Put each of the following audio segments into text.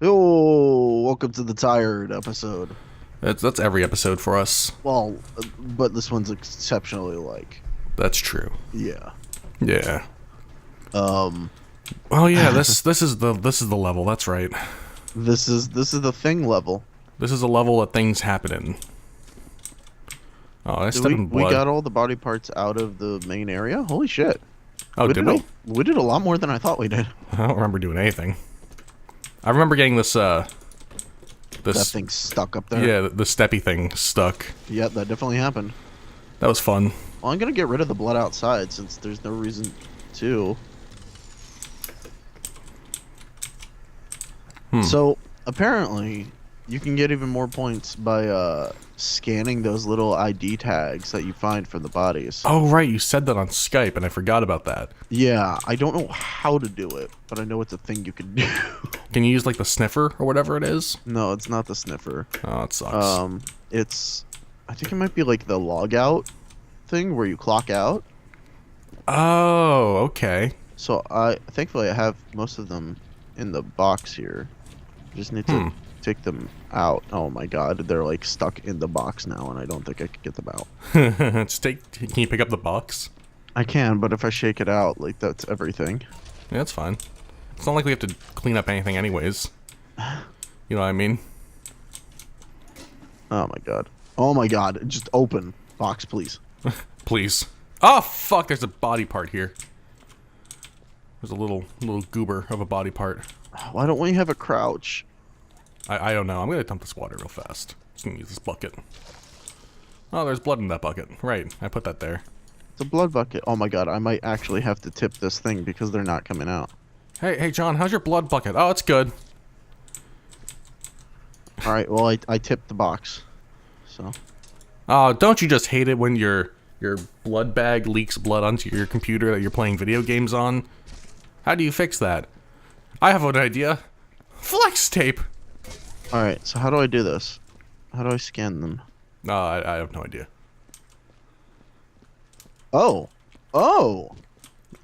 Oh, welcome to the tired episode. That's every episode for us. Well, but this one's exceptionally That's true. yeah. Yeah. Um, Oh yeah, this is the level. That's right. this is the thing level. This is a level that things happen in. Oh, I Did stepped in we blood. got all the body parts out of the main area? Holy shit. Oh, did we? We did a lot more than I thought we did. I don't remember doing anything. I remember getting this That this thing's stuck up there. yeah, the steppy thing stuck. Yeah, that definitely happened. That was fun. Well, I'm gonna get rid of the blood outside since there's no reason to. So apparently, you can get even more points by scanning those little ID tags that you find from the bodies. Oh right, you said that on Skype, and I forgot about that. Yeah, I don't know how to do it, but I know it's a thing you can do. Can you use like the sniffer or whatever it is? No, it's not the sniffer. Oh, it sucks. It's, I think it might be like the log out thing where you clock out. Oh, okay. So thankfully I have most of them in the box here. Just need to take them out. Oh my god, they're like stuck in the box now, and I don't think I could get them out. Can you pick up the box? I can, but if I shake it out, like that's everything. Yeah, that's fine. It's not like we have to clean up anything anyways. You know what I mean? Oh my god. Oh my god, just open box, please. Please. Oh, fuck, there's a body part here. There's a little goober of a body part. Why don't we have a crouch? I don't know. I'm gonna dump this water real fast. Just gonna use this bucket. Oh, there's blood in that bucket. Right, I put that there. It's a blood bucket. Oh my god, I might actually have to tip this thing because they're not coming out. Hey, John, how's your blood bucket? Oh, it's good. Alright, well I tipped the box. So Oh, don't you just hate it when your blood bag leaks blood onto your computer that you're playing video games on? How do you fix that? I have an idea. Flex tape. alright, so how do I do this? How do I scan them? No, I have no idea. Oh. Oh!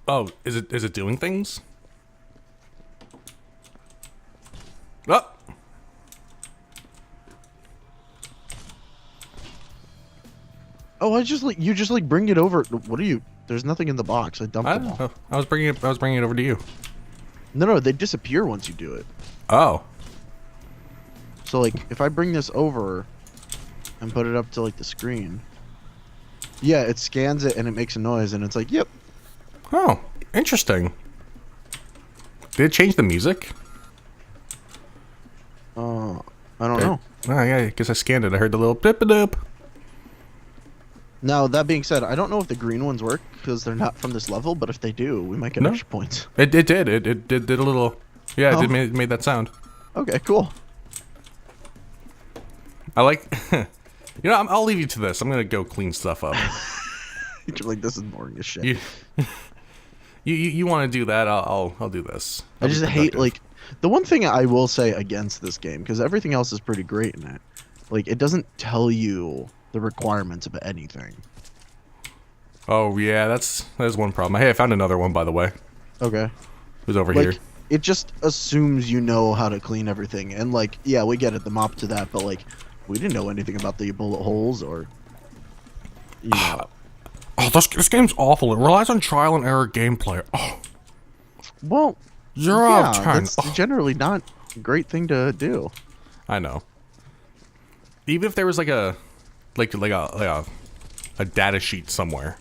Oh, is it doing things? Oh! Oh, you just like bring it over. What are you? There's nothing in the box. I dumped I them don't all. know. I was bringing it over to you. No, they disappear once you do it. Oh. So like, if I bring this over and put it up to like the screen, yeah, it scans it and it makes a noise and it's like, yep. Oh, interesting. Did it change the music? I don't know. Oh, yeah, I guess I scanned it. I heard the little pip-a-doop. Now that being said, I don't know if the green ones work because they're not from this level, but if they do, we might get No. extra points. It did. It did a little. Yeah, Oh. it made that sound. Okay, cool. I like. You know, I'll leave you to this. I'm gonna go clean stuff up. You're like, this is boring as shit. you, you want to do that? I'll do this. I I'll be just hate productive. like the one thing I will say against this game because everything else is pretty great in it. Like it doesn't tell you the requirements of anything. Oh yeah, that's one problem. Hey, I found another one by the way. Okay. It was over Like here. it just assumes you know how to clean everything, and like yeah, we get it, the mop to that, but like we didn't know anything about the bullet holes or you know. Oh, this game's awful. It relies on trial and error gameplay. Oh, Well, 0 yeah, out of 10. that's Oh, generally not a great thing to do. I know. Even if there was like a data sheet somewhere.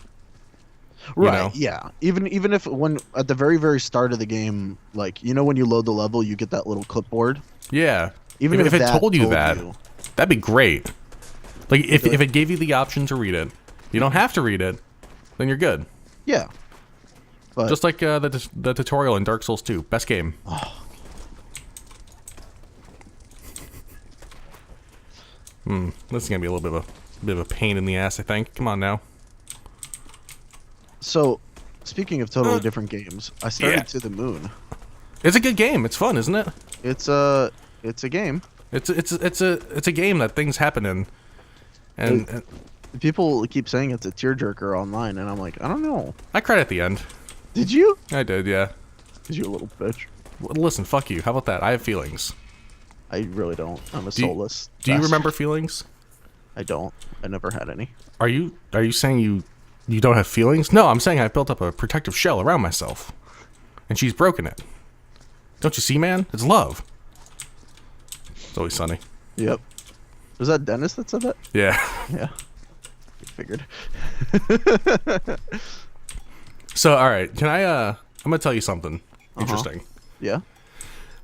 Right. know? Yeah. Even if when at the very start of the game, like you know when you load the level, you get that little clipboard. Yeah. Even if if it that told you told that, you- that'd be great. Like if Okay. it gave you the option to read it, you don't have to read it, then you're good. Yeah. But Just like the tutorial in Dark Souls 2, best game. This is gonna be a little bit of a pain in the ass, I think. Come on now. so, speaking of totally different games, I started Yeah. To the Moon. It's a good game. It's fun, isn't it? It's a game. It's a game that things happen in, and People keep saying it's a tearjerker online, and I'm like, I don't know. I cried at the end. Did you? I did, yeah. Cause you a little bitch. Listen, fuck you. How about that? I have feelings. I really don't. I'm a soulless. Do you bastard. remember feelings? I don't. I never had any. Are you saying you don't have feelings? No, I'm saying I built up a protective shell around myself, and she's broken it. Don't you see, man? It's love. It's always sunny. Yep. Was that Dennis that said that? Yeah. Yeah. I figured. So, all right, can I? I'm gonna tell you something interesting. Yeah.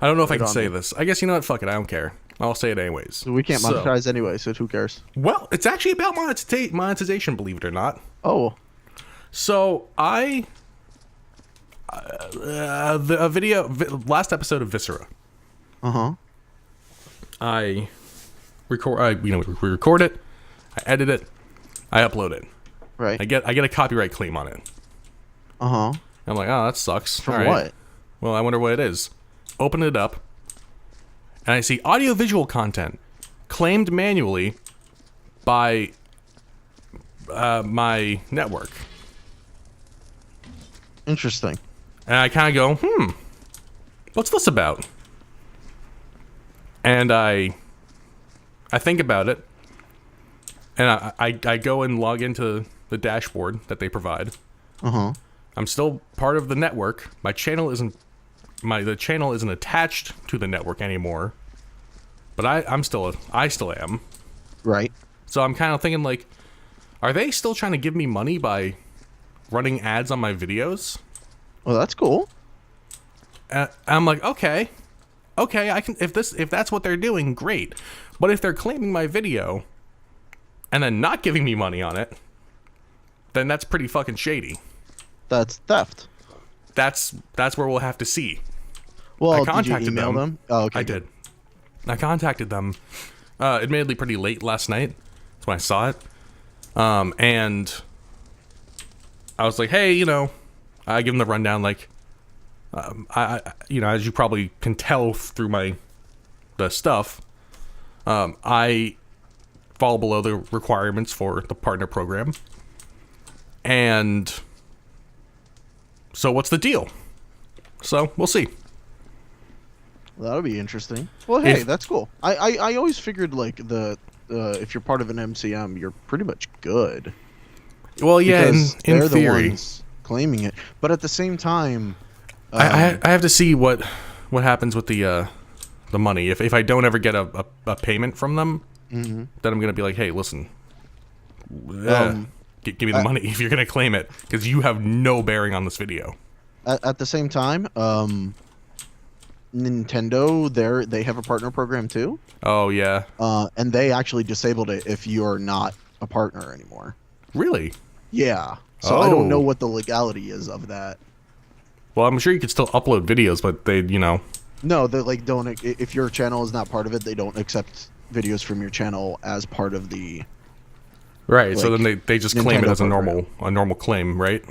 I don't know if I Right can on say me. this. I guess you know what? Fuck it. I don't care. I'll say it anyways. So we can't monetize anyway, so who cares? Well, it's actually about monetization, believe it or not. Oh. So last episode of Viscera, Uh-huh. we record it, I edit it, I upload it. Right. I get a copyright claim on it. Uh-huh. I'm like, oh, that sucks. From All right. what? Well, I wonder what it is. Open it up, and I see audiovisual content claimed manually by my network. Interesting. And I kind of go, what's this about? And I think about it, and I go and log into the dashboard that they provide. Uh-huh. I'm still part of the network. My channel isn't the channel isn't attached to the network anymore. But I still am. Right. So I'm kind of thinking like, are they still trying to give me money by running ads on my videos? Well, that's cool. I'm like, okay, I can if that's what they're doing, great. But if they're claiming my video and then not giving me money on it, then that's pretty fucking shady. That's theft. That's where we'll have to see. Well, I contacted did you email them? Oh, okay. I did. I contacted them, admittedly pretty late last night. That's when I saw it. And I was like, hey, I give them the rundown, like, as you probably can tell through the stuff, I fall below the requirements for the partner program. And so what's the deal? So we'll see. That'll be interesting. Well, hey, that's cool. I always figured like if you're part of an MCM, you're pretty much good. Well, yeah, in they're theory, the ones claiming it, but at the same time, I have to see what happens with the money. If I don't ever get a payment from them, then I'm gonna be like, hey, listen, give me the money if you're gonna claim it, because you have no bearing on this video. At the same time, Nintendo, they have a partner program too. Oh yeah. And they actually disabled it if you're not a partner anymore. Really? Yeah. So I don't know what the legality is of that. Well, I'm sure you could still upload videos, but they, No, they like don't. If your channel is not part of it, they don't accept videos from your channel as part of the. Right. So then they just claim it Nintendo as a normal claim, right?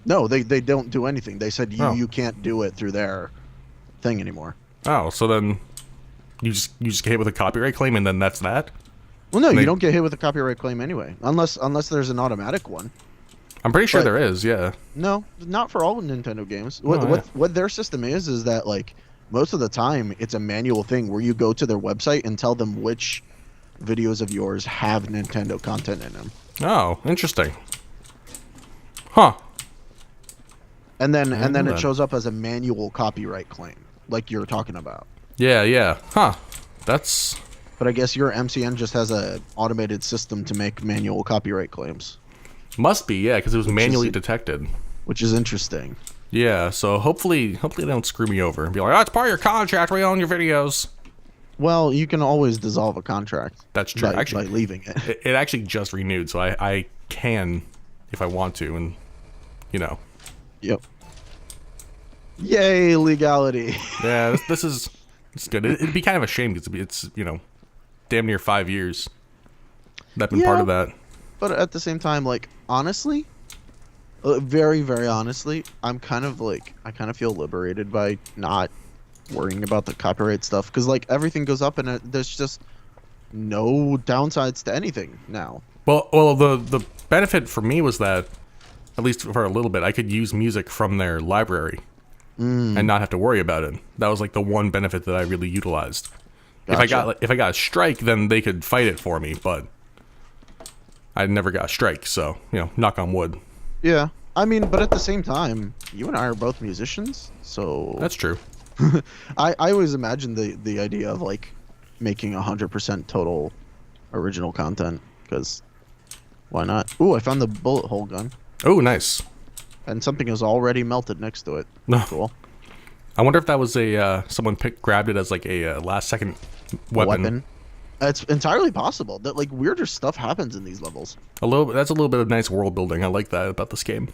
No, they don't do anything. They said you can't do it through their thing anymore. Oh, so then you just get hit with a copyright claim, and then that's that? Well, no, you don't get hit with a copyright claim anyway, unless there's an automatic one. I'm pretty sure there is, yeah. No, not for all Nintendo games. What their system is that like most of the time it's a manual thing where you go to their website and tell them which videos of yours have Nintendo content in them. Oh, interesting. Huh. And then it that. shows up as a manual copyright claim, like you're talking about. Yeah. Huh. That's... But I guess your MCN just has a automated system to make manual copyright claims. Must be, yeah, because it was manually detected. Which is interesting. Yeah, so hopefully they don't screw me over and be like, oh, it's part of your contract, we own your videos. Well, you can always dissolve a contract. That's true. By leaving it. It actually just renewed, so I can, if I want to, and, Yep. Yay, legality. Yeah, this is good. It'd be kind of a shame because it's damn near 5 years that I've been part of that. But at the same time, like, honestly, very, very honestly, I kind of feel liberated by not worrying about the copyright stuff, because like everything goes up and there's just no downsides to anything now. Well, the benefit for me was that, at least for a little bit, I could use music from their library and not have to worry about it. That was like the one benefit that I really utilized. Gotcha. If I got a strike, then they could fight it for me, but I never got a strike, so knock on wood. Yeah. I mean, but at the same time, you and I are both musicians, so That's true. I always imagined the idea of like making 100% total original content, because why not? Ooh, I found the bullet hole gun, Oh, nice. and something is already melted next to it. No. Cool. I wonder if that was a someone grabbed it as like a last second weapon. It's entirely possible that like weirder stuff happens in these levels. That's a little bit of nice world building. I like that about this game.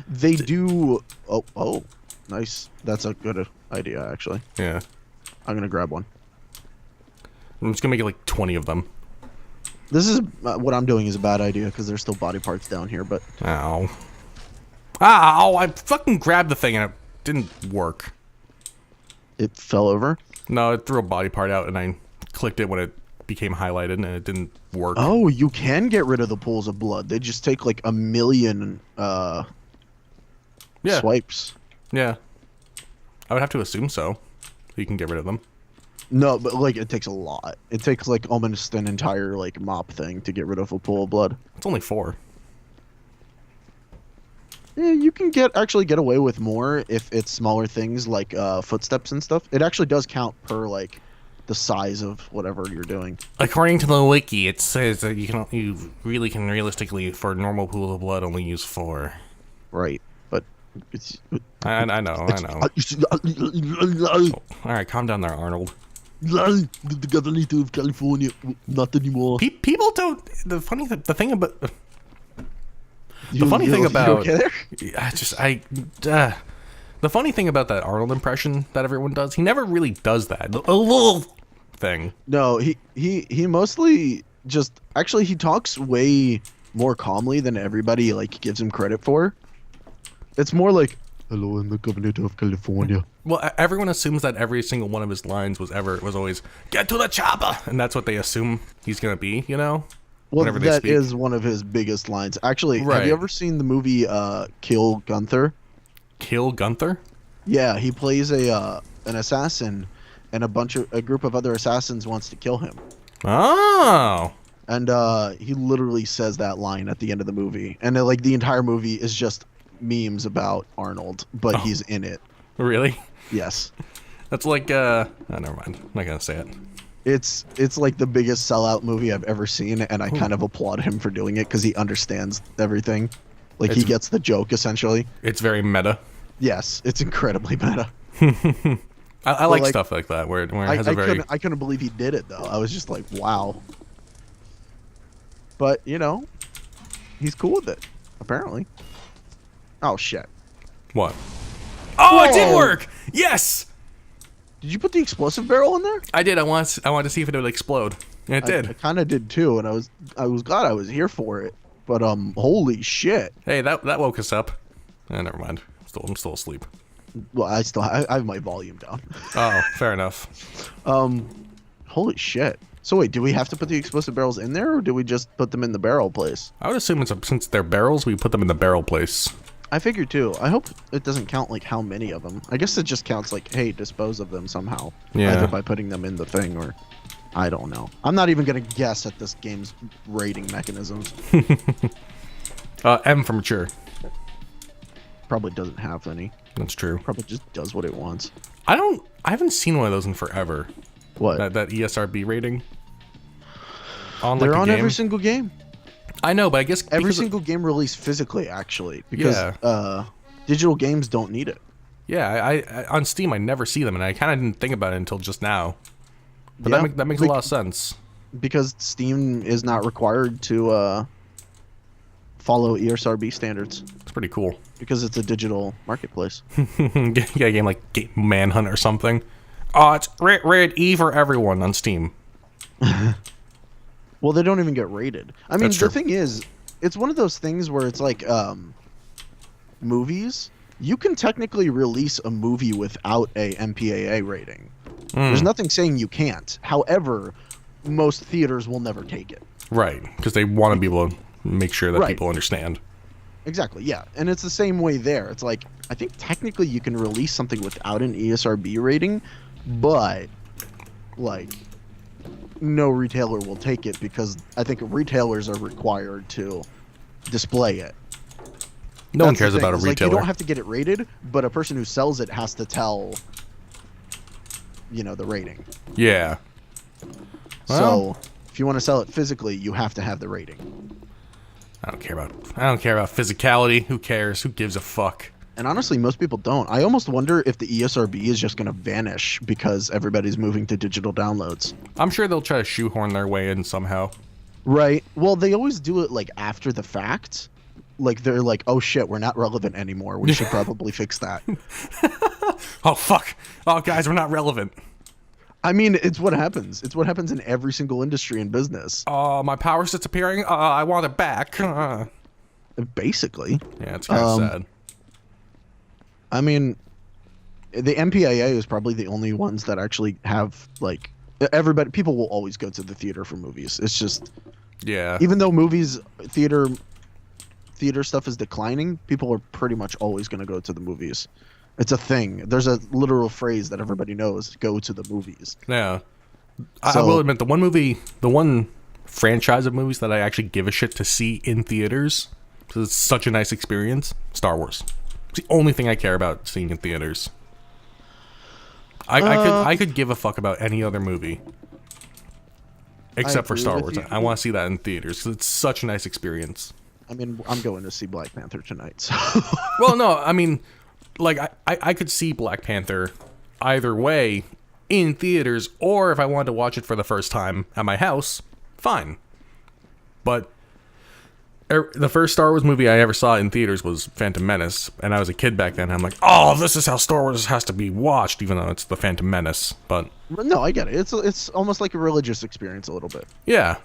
They do. Oh, nice. That's a good idea, actually. Yeah. I'm gonna grab one. I'm just gonna make it like 20 of them. This is what I'm doing is a bad idea because there's still body parts down here, but Ow. Ow! I fucking grabbed the thing and it didn't work. it fell over. No, it threw a body part out and I clicked it when it became highlighted and it didn't work. Oh, you can get rid of the pools of blood. They just take like 1,000,000 Yeah. swipes. Yeah. I would have to assume so. You can get rid of them. No, but like it takes a lot. It takes like almost an entire like mop thing to get rid of a pool of blood. It's only 4. Yeah, you can actually get away with more if it's smaller things like footsteps and stuff. It actually does count per like the size of whatever you're doing. According to the wiki, it says that you really can realistically, for a normal pool of blood, only use 4. Right, but it's. I know. All right, calm down there, Arnold. The governor of California, not anymore. People don't. The funny thing about You okay there? the funny thing about that Arnold impression that everyone does, he never really does that the thing. No, he mostly just actually he talks way more calmly than everybody like gives him credit for. It's more like, "Hello, I'm the governor of California." Well, everyone assumes that every single one of his lines was always "Get to the chopper," and that's what they assume he's gonna be. Well, whenever they that speak. is one of his biggest lines. Actually, have Right. you ever seen the movie Kill Gunther? Kill Gunther. Yeah, he plays an assassin, and a group of other assassins wants to kill him. Oh, And he literally says that line at the end of the movie, and like the entire movie is just memes about Arnold, but he's in it. really? Yes, That's like oh, never mind. I'm not gonna say it. it's like the biggest sellout movie I've ever seen, and I kind of applaud him for doing it because he understands everything. Like he It's- gets the joke essentially. It's very meta. Yes, it's incredibly meta. I like like, stuff like that where it I has a very. I couldn't believe he did it though. I was just like, wow. But he's cool with it, apparently. Oh shit! What? Oh, it did Whoa. work! Yes! Did you put the explosive barrel in there? I did. I wanted to see if it would explode. And it I did. kind of did too, and I was glad I was here for it. But holy shit! Hey, that woke us up. Never mind. I'm still asleep. Well, I have my volume down. Oh, fair enough. Holy shit! So wait, do we have to put the explosive barrels in there, or do we just put them in the barrel place? I would assume since they're barrels, we put them in the barrel place. I figured too. I hope it doesn't count like how many of them. I guess it just counts like, hey, dispose of them somehow. Yeah. Either by putting them in the thing or, I don't know. I'm not even gonna guess at this game's rating mechanisms. M for mature. Probably doesn't have any. That's true. Probably just does what it wants. I haven't seen one of those in forever. What? That ESRB rating. On They're like a on game. every single game. I know, but I guess Every because single game released physically, actually, because Yeah. digital games don't need it. Yeah, I on Steam I never see them, and I kind of didn't think about it until just now. But Yeah, that makes a lot of sense. because Steam is not required to follow ESRB standards It's pretty cool. because it's a digital marketplace. Get a game like Manhunt or something. Oh, it's rated E for everyone on Steam. Well, they don't even get rated. I mean, That's the true. thing is, it's one of those things where it's like movies. You can technically release a movie without a MPAA rating. There's nothing saying you can't. However, most theaters will never take it. Right, because they want to be able to make sure that Right. people understand. Exactly, yeah. And it's the same way there. It's like, I think technically you can release something without an ESRB rating, but like no retailer will take it because I think retailers are required to display it. No one That's the cares thing, about a is, like, retailer. you don't have to get it rated, but a person who sells it has to tell, the rating. Yeah. Well, So if you want to sell it physically, you have to have the rating. I don't care about physicality. Who cares? Who gives a fuck? And honestly, most people don't. I almost wonder if the ESRB is just going to vanish because everybody's moving to digital downloads. I'm sure they'll try to shoehorn their way in somehow. Right. Well, they always do it like after the fact. Like they're like, "Oh shit, we're not relevant anymore. We should probably fix that." Oh fuck! Oh guys, we're not relevant. I mean, it's what happens. It's what happens in every single industry and business. Oh, my power's disappearing. I want it back. Basically. Yeah, it's kind of sad. I mean, the MPAA is probably the only ones that actually have like people will always go to the theater for movies. It's just Yeah. even though theater stuff is declining, people are pretty much always going to go to the movies. It's a thing. There's a literal phrase that everybody knows: "Go to the movies." Yeah. I So- will admit, the one franchise of movies that I actually give a shit to see in theaters, because it's such a nice experience, Star Wars. It's the only thing I care about seeing in theaters. I could give a fuck about any other movie. Except for agree Star with Wars. you. I want to see that in theaters, because it's such a nice experience. I mean, I'm going to see Black Panther tonight. So. Well, no, I mean, like, I could see Black Panther either way in theaters, or if I wanted to watch it for the first time at my house, fine. But the first Star Wars movie I ever saw in theaters was Phantom Menace, and I was a kid back then. And I'm like, oh, this is how Star Wars has to be watched, even though it's the Phantom Menace. But No, I get it. It's almost like a religious experience a little bit. yeah,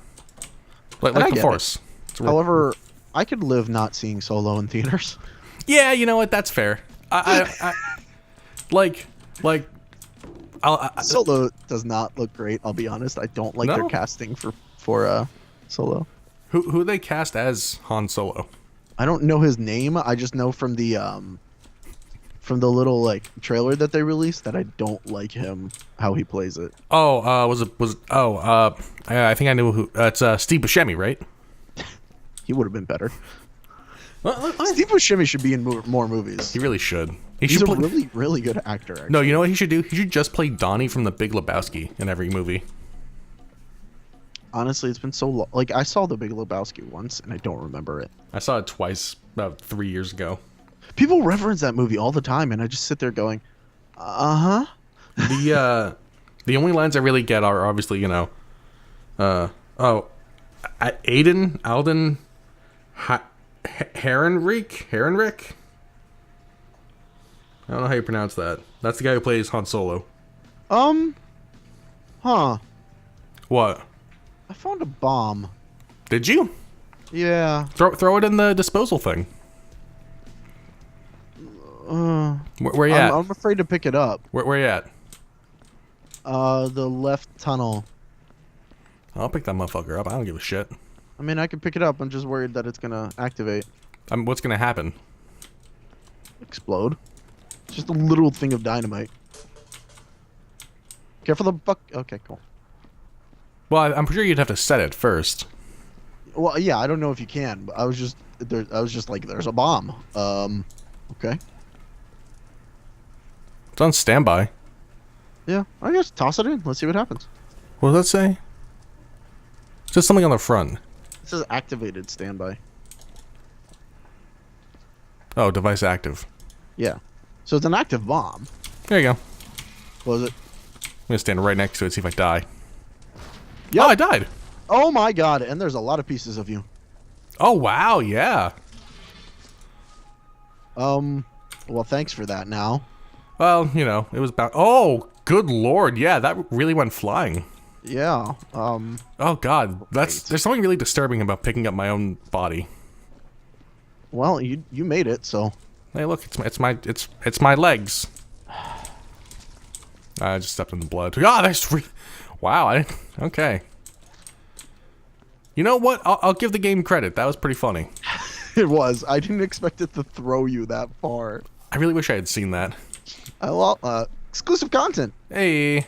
I like the get it. Force. It's real- However, I could live not seeing Solo in theaters. Yeah, you know what? That's fair. I like, Solo does not look great. I'll be honest. I don't like their No? casting for Solo. who they cast as Han Solo? I don't know his name. I just know from the little like trailer that they released that I don't like him how he plays it. Oh, I think I knew who. It's Steve Buscemi, right? He would have been better. Steve Buscemi should be in more movies. He really should. He's a really, really good actor. Actually. No, you know what he should do? He should just play Donnie from The Big Lebowski in every movie. Honestly, it's been so long. Like, I saw The Big Lebowski once, and I don't remember it. I saw it twice about 3 years ago. People reference that movie all the time, and I just sit there going, uh-huh. The only lines I really get are obviously, Alden Herrenrick. I don't know how you pronounce that. That's the guy who plays Han Solo. Huh. What? I found a bomb. Did you? Yeah. Throw it in the disposal thing. Where you at? I'm afraid to pick it up. Where you at? The left tunnel. I'll pick that motherfucker up. I don't give a shit. I mean, I can pick it up. I'm just worried that it's gonna activate. What's gonna happen? Explode. It's just a little thing of dynamite. Careful the fuck. Okay, cool. Well, I'm pretty sure you'd have to set it first. Well, yeah, I don't know if you can, but I was just like, there's a bomb. Okay. It's on standby. Yeah, I guess toss it in. Let's see what happens. What does that say? It says something on the front. It says activated standby. Oh, device active. Yeah. So it's an active bomb. There you go. Was it? I'm gonna stand right next to it, see if I die. Yep. Oh, I died. Oh my god, and there's a lot of pieces of you. Oh, wow, yeah. Well, thanks for that now. Well, it was about... Oh, good lord, yeah, that really went flying. Yeah, Oh, God, there's something really disturbing about picking up my own body. well, you made it, so. Hey, look, it's my legs. I just stepped in the blood. Ah, wow, okay. You know what? I'll give the game credit. That was pretty funny. It was. I didn't expect it to throw you that far. I really wish I had seen that. Exclusive content. Hey.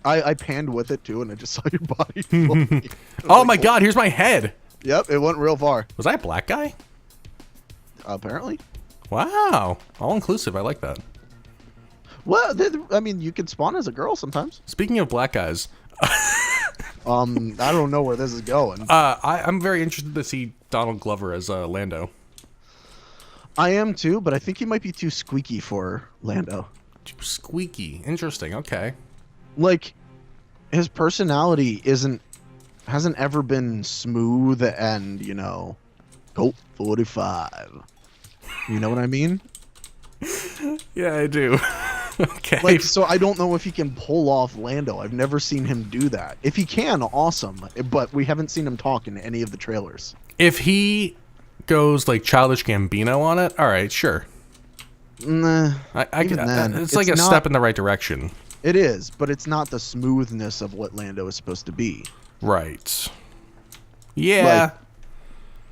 I panned with it too, and I just saw your body floating. Oh my god, here's my head. Yep, it went real far. Was I a black guy? Apparently. Wow. All inclusive. I like that. Well, I mean, you can spawn as a girl sometimes. Speaking of black guys, I don't know where this is going. I'm very interested to see Donald Glover as Lando. I am too, but I think he might be too squeaky for Lando. Squeaky. Interesting. Okay. Like, his personality hasn't ever been smooth and, you know, Colt 45. You know what I mean? Yeah, I do. Okay. Like, so I don't know if he can pull off Lando. I've never seen him do that. If he can, awesome. But we haven't seen him talk in any of the trailers. If he goes like Childish Gambino on it, all right, sure. Nah, Even then, it's like a step in the right direction. It is, but it's not the smoothness of what Lando is supposed to be. Right. Yeah. Like,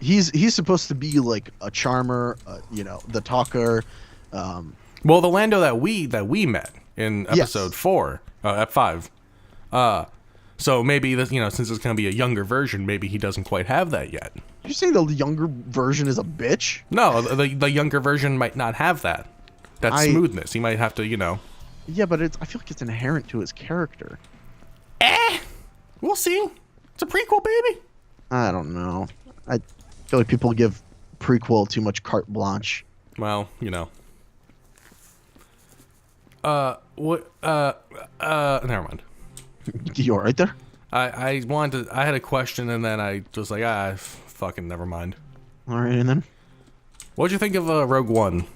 he's supposed to be like a charmer, you know, the talker. Well, the Lando that we met in episode 4, at 5. So maybe this, you know, since it's gonna be a younger version, maybe he doesn't quite have that yet. Did you say the younger version is a bitch? No, the younger version might not have that smoothness. He might have to, you know. Yeah, but I feel like it's inherent to his character. We'll see. It's a prequel, baby. I don't know. I feel like people give prequel too much carte blanche. Well, you know. Never mind. You all right there? I had a question and then I was like, fucking never mind. All right, and then? What'd you think of Rogue One?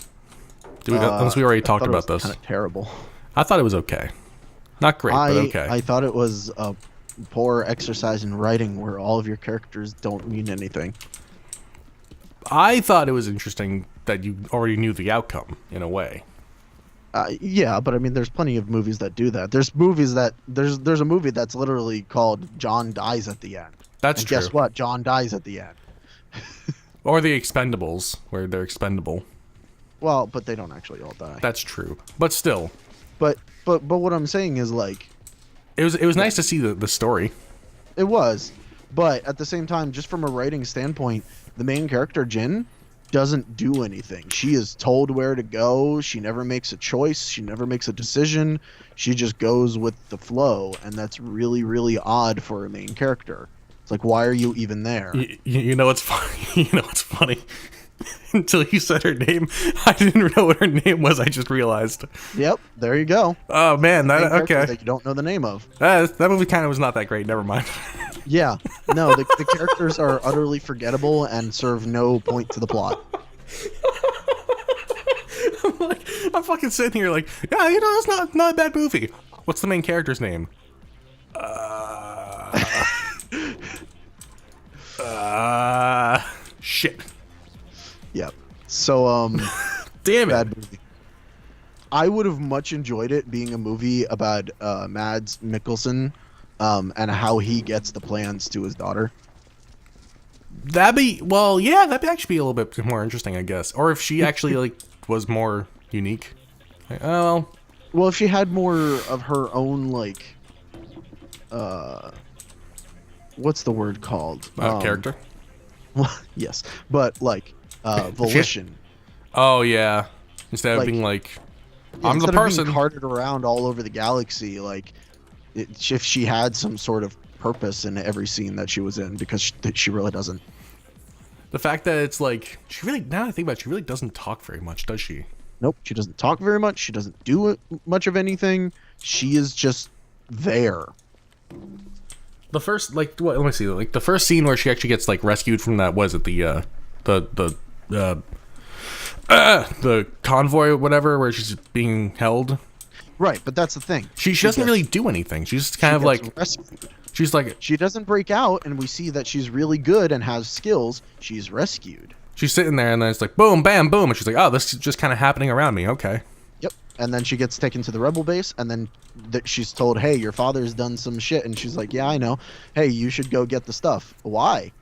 Unless we already talked about this. Kind of terrible. I thought it was okay. Not great, but okay. I thought it was a poor exercise in writing where all of your characters don't mean anything. I thought it was interesting that you already knew the outcome, in a way. Yeah, but I mean, there's plenty of movies that do that. There's movies that there's a movie that's literally called John Dies at the End. That's true. Guess what? John dies at the end. Or the Expendables, where they're expendable. Well, but they don't actually all die. That's true, but still. But what I'm saying is, like, it was nice to see the story. It was, but at the same time, just from a writing standpoint, the main character Jin doesn't do anything. She is told where to go. She never makes a choice. She never makes a decision. She just goes with the flow, and that's really, really odd for a main character. It's like, why are you even there? You know what's funny? You know what's funny? Until you said her name, I didn't know what her name was. I just realized. Yep, there you go. Oh man, okay. That you don't know the name of. That movie kind of was not that great. Never mind. Yeah, no, the characters are utterly forgettable and serve no point to the plot. I'm fucking sitting here like, yeah, you know, that's not a bad movie. What's the main character's name? Shit. Yep. So, damn it. Bad movie. I would have much enjoyed it being a movie about Mads Mikkelsen and how he gets the plans to his daughter. That'd be actually be a little bit more interesting, I guess. Or if she actually like was more unique. Like, oh. Well, if she had more of her own, like, what's the word called? Character. Well, yes, but like volition. Oh yeah. Instead of Like, being like, Yeah, I'm the instead of person. being carted around all over the galaxy, like, if she had some sort of purpose in every scene that she was in, because she really doesn't. The fact that it's like now that I think about it, she really doesn't talk very much, does she? Nope, she doesn't talk very much. She doesn't do much of anything. She is just there. The first, like, what? Let me see. Like the first scene where she actually gets like rescued from that, was it the convoy or whatever, where she's being held. Right, but that's the thing. She doesn't really do anything. She's just kind of like rescued. She's like, she doesn't break out, and we see that she's really good and has skills. She's rescued. She's sitting there, and then it's like boom, bam, boom, and she's like, oh, this is just kind of happening around me. Okay. Yep. And then she gets taken to the rebel base, and then she's told, hey, your father's done some shit, and she's like, yeah, I know. Hey, you should go get the stuff. Why?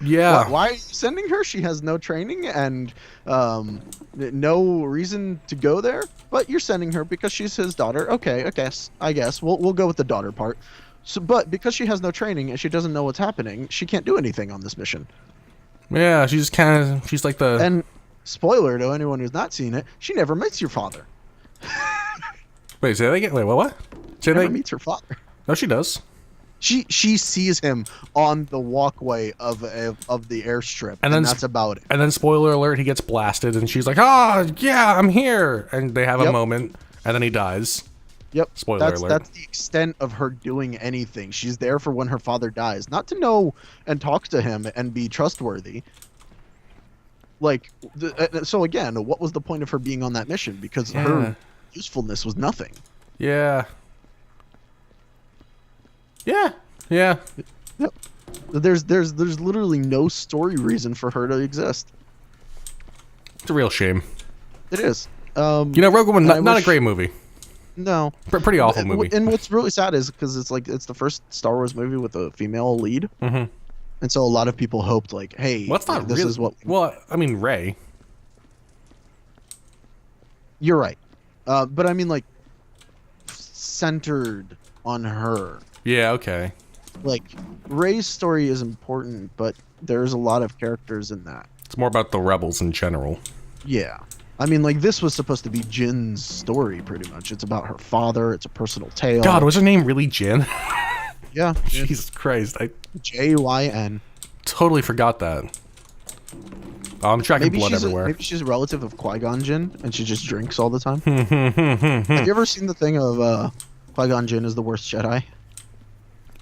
Yeah. Why are you sending her? She has no training and no reason to go there. But you're sending her because she's his daughter. Okay, I guess we'll go with the daughter part. So, but because she has no training and she doesn't know what's happening, she can't do anything on this mission. Yeah, she's like the... And spoiler to anyone who's not seen it, she never meets your father. Wait, say that again? Wait, what? She never meets her father. No, she does. She sees him on the walkway of the airstrip, And and then that's about it. And then, spoiler alert, he gets blasted, and she's like, "Ah, yeah, I'm here." And they have a Yep. moment, and then he dies. Yep. Spoiler alert. That's the extent of her doing anything. She's there for when her father dies, not to know and talk to him and be trustworthy. Like, so again, what was the point of her being on that mission? Because her usefulness was nothing. Yeah. Yeah. Yeah. Yep. There's literally no story reason for her to exist. It's a real shame. It is. You know, Rogue One, not a great movie. No. Pretty awful movie. And what's really sad is because it's the first Star Wars movie with a female lead. Mm-hmm. And so a lot of people hoped, like, hey, Well, that's not this really... is what... Well, I mean, Rey. You're right. But I mean, like, centered on her. Yeah, okay. Like, Rey's story is important, but there's a lot of characters in that. It's more about the rebels in general. Yeah. I mean, like, this was supposed to be Jin's story, pretty much. It's about her father. It's a personal tale. God, was her name really Jin? Yeah. Jesus Christ. I Jyn. totally forgot that. Oh, I'm tracking blood everywhere. Maybe she's a relative of Qui-Gon Jinn, and she just drinks all the time. Have you ever seen the thing of Qui-Gon Jinn is the worst Jedi?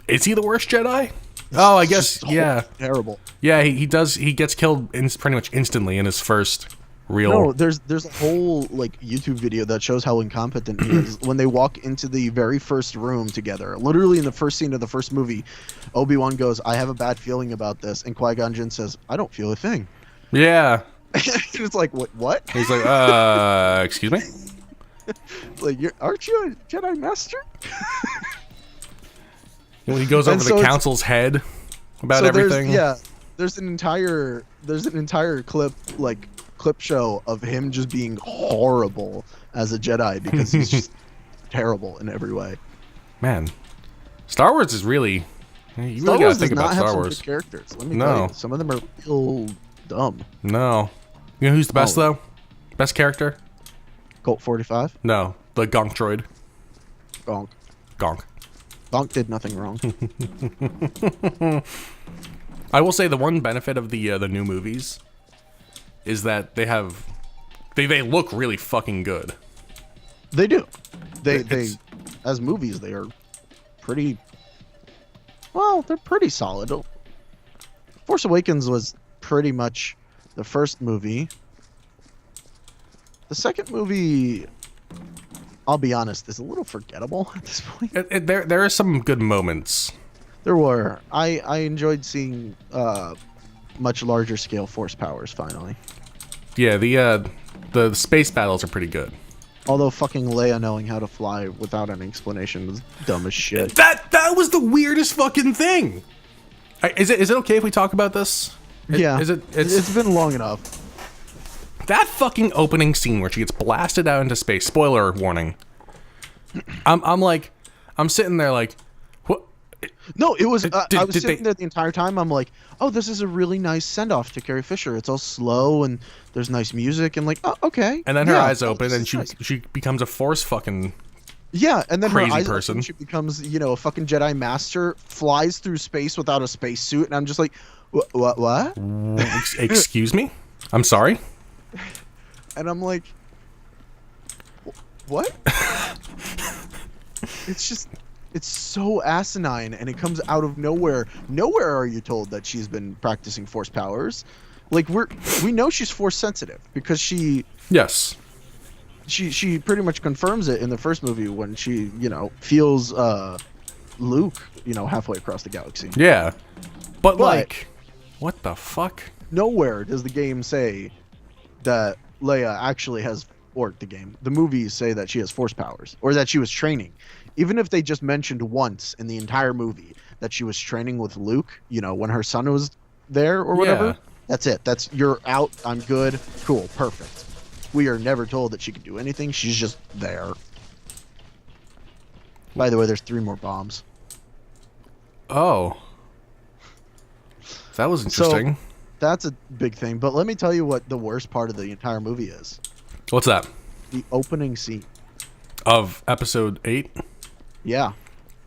Is he the worst Jedi? Oh, I guess, yeah. Terrible. Yeah, he does. He gets killed pretty much instantly in his first real... No, there's a whole, like, YouTube video that shows how incompetent he is. When they walk into the very first room together, literally in the first scene of the first movie, Obi-Wan goes, I have a bad feeling about this. And Qui-Gon Jinn says, I don't feel a thing. Yeah. It's like, what? He's like, excuse me? Like, aren't you a Jedi Master? When he goes over the council's head about everything. There's an entire clip show of him just being horrible as a Jedi because he's just terrible in every way. Man, Star Wars is really... You Star really Wars gotta think does not about have Star some Wars. good characters. Let me tell you, some of them are real dumb. No. You know who's the best, though? Best character? Colt 45. No. The Gonk droid. Gonk. Gonk. Gonk did nothing wrong. I will say the one benefit of the new movies is that they have... They look really fucking good. They do. They as movies, they are pretty... Well, they're pretty solid. Force Awakens was pretty much the first movie. The second movie, I'll be honest, is a little forgettable at this point. There are some good moments. There were. I enjoyed seeing much larger scale force powers finally. Yeah, the space battles are pretty good. Although fucking Leia knowing how to fly without any explanation was dumb as shit. That was the weirdest fucking thing. Is it okay if we talk about this? Yeah. It's been long enough. That fucking opening scene where she gets blasted out into space. Spoiler warning. I'm sitting there like, what? No, it was. I was sitting there the entire time. I'm like, oh, this is a really nice send off to Carrie Fisher. It's all slow and there's nice music and like, oh, okay. And then her eyes open and she becomes a force fucking. Yeah, and then crazy her eyes person. open, she becomes, a fucking Jedi Master, flies through space without a spacesuit, and I'm just like, what? Excuse me? I'm sorry? And I'm like, what? It's so asinine, and it comes out of nowhere. Nowhere are you told that she's been practicing force powers. Like, we know she's force sensitive because Yes. She pretty much confirms it in the first movie when she, feels Luke, halfway across the galaxy. Yeah. But like, what the fuck? Nowhere does the game say that Leia actually has, or the movies say that she has force powers, or that she was training. Even if they just mentioned once in the entire movie that she was training with Luke, when her son was there or whatever. Yeah. That's it. That's you're out. I'm good. Cool. Perfect. We are never told that she can do anything. She's just there. By the way, there's 3 more bombs. Oh. That was interesting. So, that's a big thing. But let me tell you what the worst part of the entire movie is. What's that? The opening scene. Of episode 8? Yeah.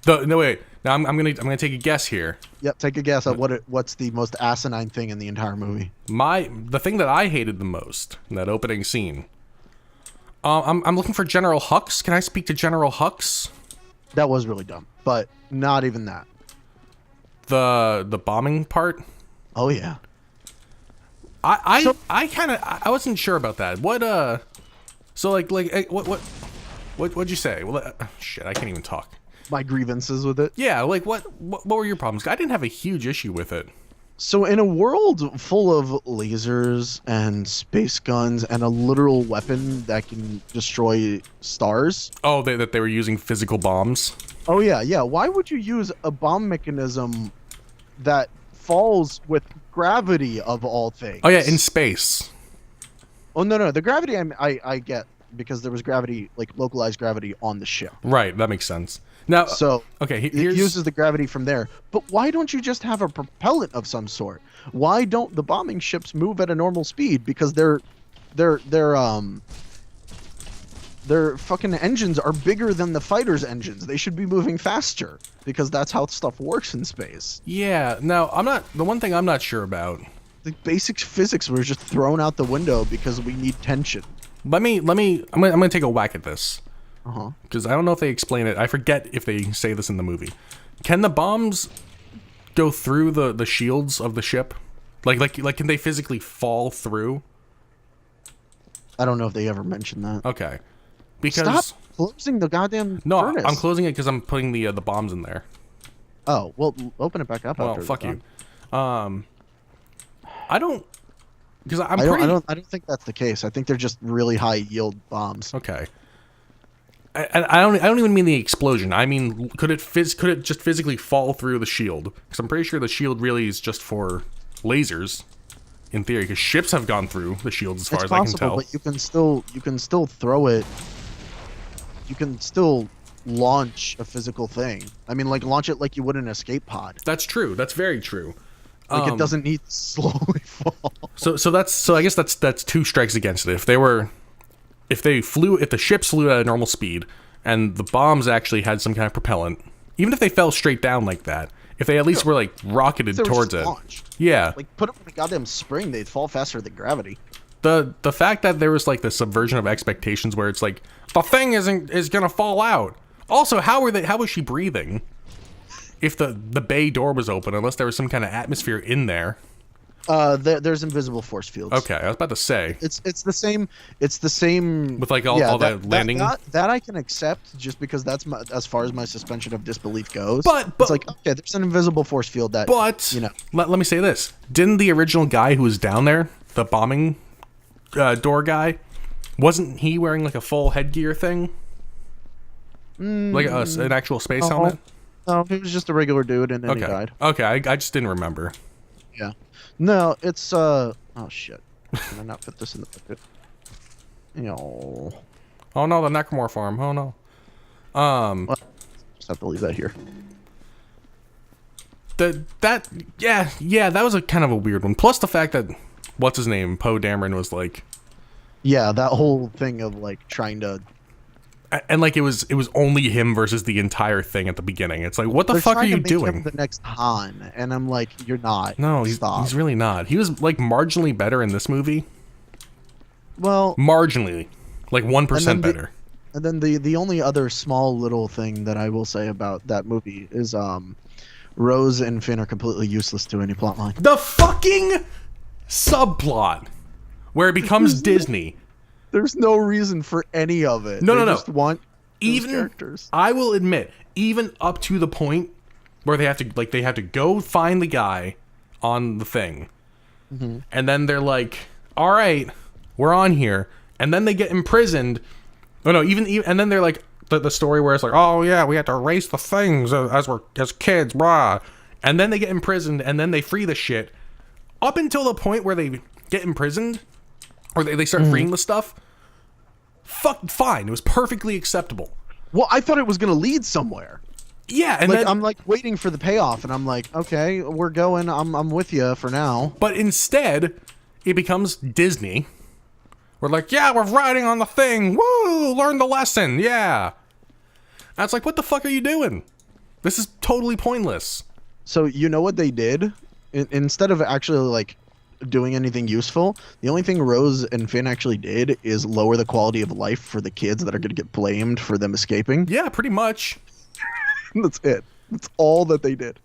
No, wait. Now I'm gonna take a guess here. Yep. Take a guess at what's the most asinine thing in the entire movie. The thing that I hated the most in that opening scene. I'm looking for General Hux. Can I speak to General Hux? That was really dumb, but not even that. The bombing part. Oh yeah. I wasn't sure about that. So what'd you say? Well, shit, I can't even talk. My grievances with it. Yeah, like what were your problems? I didn't have a huge issue with it. So in a world full of lasers and space guns and a literal weapon that can destroy stars. Oh, that they were using physical bombs. Oh yeah. Why would you use a bomb mechanism that falls with gravity of all things? Oh yeah, in space. Oh no, the gravity I get because there was gravity, like localized gravity on the ship. Right, that makes sense. Now, So okay, it here's uses the gravity from there. But why don't you just have a propellant of some sort? Why don't the bombing ships move at a normal speed? Because their fucking engines are bigger than the fighters' engines. They should be moving faster because that's how stuff works in space. yeah. Now, the one thing I'm not sure about. The basic physics were just thrown out the window because we need tension. I'm gonna take a whack at this. Uh-huh. Because I don't know if they explain it. I forget if they say this in the movie. Can the bombs go through the shields of the ship? Like can they physically fall through? I don't know if they ever mentioned that. Okay. Because Stop closing the goddamn no, furnace. I'm closing it because I'm putting the bombs in there. Oh, well, open it back up Well, after fuck it's you. done. I don't because I don't think that's the case. I think they're just really high yield bombs. Okay. I don't even mean the explosion. I mean, could it just physically fall through the shield? Because I'm pretty sure the shield really is just for lasers, in theory. Because ships have gone through the shields as far It's as possible, I can tell. but you can still throw it. You can still launch a physical thing. I mean, like launch it like you would an escape pod. That's true. That's very true. Like it doesn't need to slowly fall. So I guess that's 2 strikes against it. If the ships flew at a normal speed and the bombs actually had some kind of propellant, even if they fell straight down like that, if they at least were like rocketed They were towards just it, launched. yeah. Like put them in a goddamn spring, they'd fall faster than gravity. The fact that there was like the subversion of expectations where it's like the thing is gonna fall out. Also, how was she breathing? If the bay door was open, unless there was some kind of atmosphere in there. There's invisible force fields. Okay, I was about to say. It's the same. It's the same With like all the landing. That I can accept just because that's as far as my suspension of disbelief goes. But it's like okay, there's an invisible force field that. But you know, let me say this: didn't the original guy who was down there, the bombing door guy, wasn't he wearing like a full headgear thing, like an actual space helmet? No, he was just a regular dude, and then he Okay. died. Okay, I just didn't remember. Yeah. No, it's oh shit. Can I not put this in the bucket? Oh no, the necromorph farm. Oh no. Well, just have to leave that here. That was a kind of a weird one. Plus the fact that what's his name, Poe Dameron was like, Yeah, that whole thing of like trying to. and like it was only him versus the entire thing at the beginning. It's like, what the fuck are you doing? Him the next Han, and I'm like, you're not. No, Stop. he's really not. He was like marginally better in this movie. Well, Marginally, like 1% better. And then the only other small little thing that I will say about that movie is Rose and Finn are completely useless to any plotline. The fucking subplot where it becomes Disney. There's no reason for any of it. No. They just want those Even characters. I will admit, even up to the point where they have to go find the guy on the thing, and then they're like, "All right, we're on here," and then they get imprisoned. Oh no, even and then they're like the story where it's like, "Oh yeah, we had to erase the things as kids, brah," and then they get imprisoned, and then they free the shit. up until the point where they get imprisoned, or they start freeing the stuff, fine. It was perfectly acceptable. Well, I thought it was gonna lead somewhere. Yeah, and Like then, I'm like waiting for the payoff, and I'm like, okay, we're going. I'm with you for now. but instead, it becomes Disney. We're like, yeah, we're riding on the thing. Woo! Learn the lesson. Yeah. And it's like, what the fuck are you doing? This is totally pointless. So you know what they did? Instead of actually like doing anything useful, the only thing Rose and Finn actually did is lower the quality of life for the kids that are gonna get blamed for them escaping. Yeah, pretty much. That's it. That's all that they did.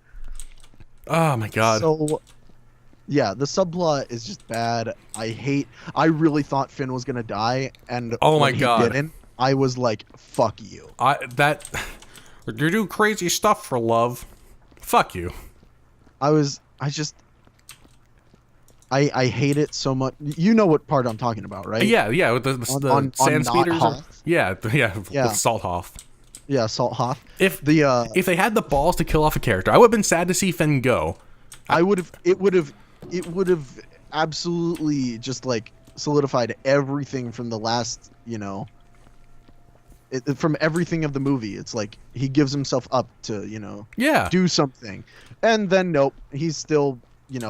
Oh my god. So, yeah, the subplot is just bad. I really thought Finn was gonna die, and Oh my when he God. didn't, I was like, "Fuck you." You do crazy stuff for love. Fuck you. I hate it so much. You know what part I'm talking about, right? Yeah, with the on sand not speeders. Hoth. Yeah, Yeah. with Salt Hoth. Yeah, Salt Hoth. If The if they had the balls to kill off a character, I would have been sad to see Finn go. I would have. It would have absolutely just like solidified everything from the last. From everything of the movie. It's like he gives himself up to Yeah. do something, and then nope, he's still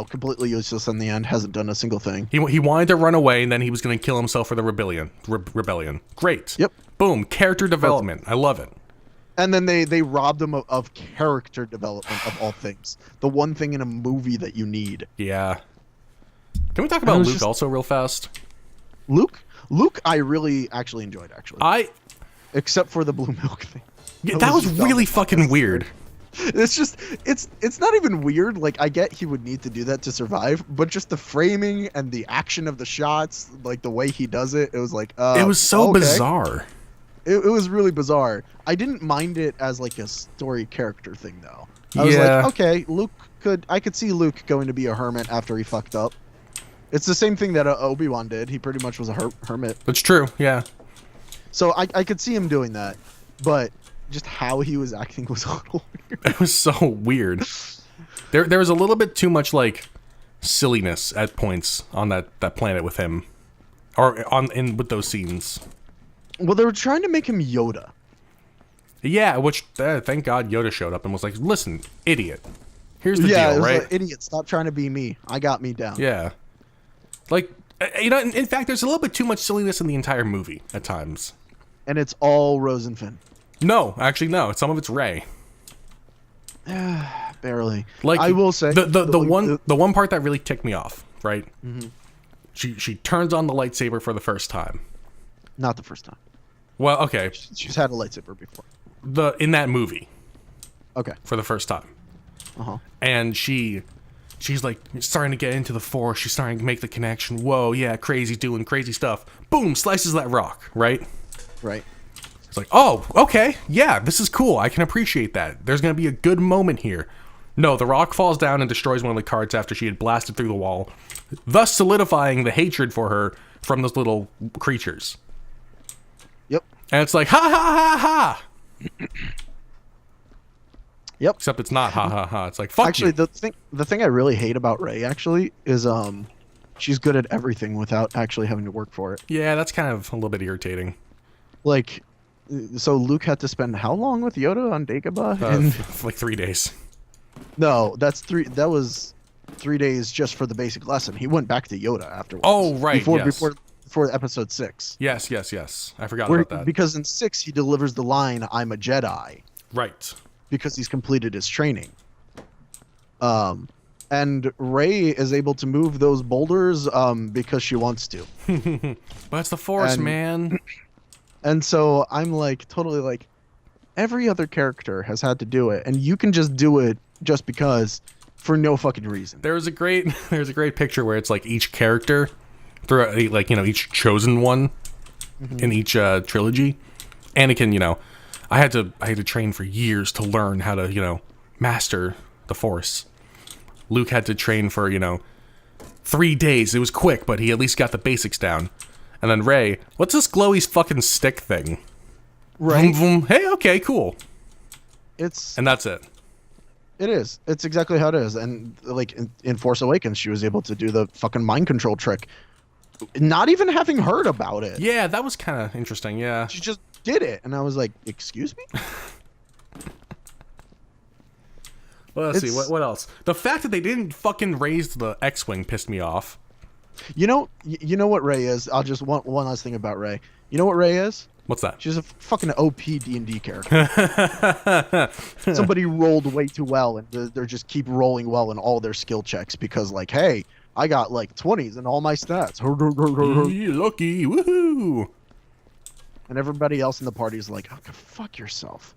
completely useless in the end. Hasn't done a single thing. He wanted to run away, and then he was going to kill himself for the rebellion. Rebellion. Great. Yep. Boom. Character development. I love it. And then they robbed him of character development of all things. The one thing in a movie that you need. Yeah. Can we talk about was Luke just- also real fast? Luke, I really actually enjoyed except for the blue milk thing. That was dumb. really fucking weird. It's just it's not even weird. Like I get he would need to do that to survive, but just the framing and the action of the shots, like the way he does it, it was like It was so okay. bizarre. It was really bizarre. I didn't mind it as like a story character thing though. I was Yeah. like, okay, I could see Luke going to be a hermit after he fucked up. It's the same thing that Obi-Wan did. He pretty much was a hermit. That's true. Yeah. So I could see him doing that, but just how he was acting was a little weird. It was so weird. There was a little bit too much like silliness at points on that planet with him, or with those scenes. Well, they were trying to make him Yoda. Yeah, which thank God Yoda showed up and was like, "Listen, idiot. Here's the It deal, was right? like, idiot, stop trying to be me. I got me down. Yeah. Like, in fact, there's a little bit too much silliness in the entire movie at times. And it's all Rose and Finn. No, actually, no. Some of it's Rey. Barely. Like I will say the one part that really ticked me off, right? Mm-hmm. She turns on the lightsaber for the first time. not the first time. Well, okay, She's had a lightsaber before. in that movie Okay. for the first time, Uh-huh. and she's like starting to get into the Force. She's starting to make the connection. Whoa, yeah, crazy, doing crazy stuff. Boom, slices that rock, right? Right. It's like, oh, okay, yeah, this is cool. I can appreciate that. There's gonna be a good moment here. No, the rock falls down and destroys one of the carts after she had blasted through the wall, thus solidifying the hatred for her from those little creatures. Yep. And it's like, ha ha ha ha. Yep. Except it's not ha ha ha. It's like, fuck Actually, you. the thing I really hate about Rey actually is she's good at everything without actually having to work for it. Yeah, that's kind of a little bit irritating. Like, so Luke had to spend how long with Yoda on Dagobah? And Like 3 days. no, that was 3 days just for the basic lesson. He went back to Yoda afterwards. Oh, right, yes. Before episode 6. Yes. I forgot about that. Because in 6 he delivers the line, "I'm a Jedi," Right. because he's completed his training. And Rey is able to move those boulders because she wants to. But it's the Force, And- man. And so I'm like totally like every other character has had to do it, and you can just do it just because for no fucking reason. There's a great picture where it's like each character throughout, like, each chosen one in each trilogy. Anakin, I had to train for years to learn how to, master the Force. Luke had to train for, 3 days. It was quick, but he at least got the basics down. And then Rey, what's this glowy fucking stick thing? Right? Vroom, vroom. Hey, okay, cool. It's And that's it. It is. It's exactly how it is. And like in Force Awakens, she was able to do the fucking mind control trick, not even having heard about it. Yeah, that was kind of interesting. Yeah. She just did it, and I was like, "Excuse me." Well, let's see. It's- What else? The fact that they didn't fucking raise the X-wing pissed me off. You know what Ray is. I'll just one last thing about Ray. You know what Ray is? What's that? She's a fucking OP D&D character. Somebody rolled way too well, and they're just keep rolling well in all their skill checks because, like, hey, I got like 20s in all my stats, Lucky, woohoo! and everybody else in the party is like, oh, go fuck yourself.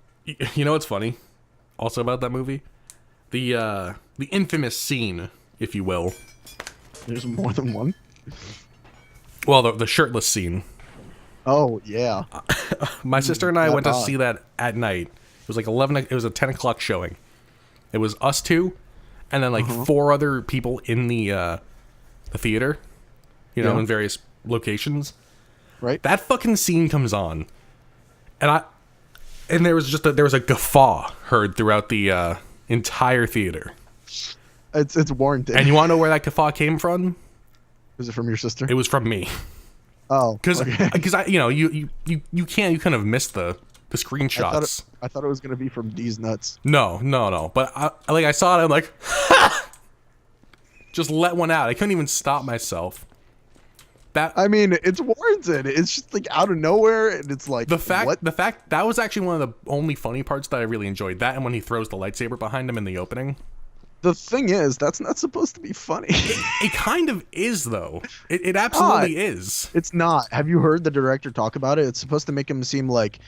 You know what's funny? Also about that movie, the infamous scene, if you will. There's more than one. Well, the shirtless scene. Oh yeah. My sister and I went to odd. see that at night. It was like 11. It was a 10 o'clock showing. It was us two, and then like four other people in the theater. You know, Yeah. in various locations. Right. That fucking scene comes on, and there was a guffaw heard throughout the entire theater. It's warranted. And you want to know where that guffaw came from? Is it from your sister? It was from me. Oh, Because okay. I, you know, you kind of missed the screenshots. I thought it was gonna be from D's nuts. No. But I saw it. I'm like, just let one out. I couldn't even stop myself. That I mean, it's warranted. It's just like out of nowhere, and it's like the fact what? that was actually one of the only funny parts that I really enjoyed. That and when he throws the lightsaber behind him in the opening. The thing is, that's not supposed to be funny. It kind of is though. It absolutely is. It's not. Have you heard the director talk about it? It's supposed to make him seem like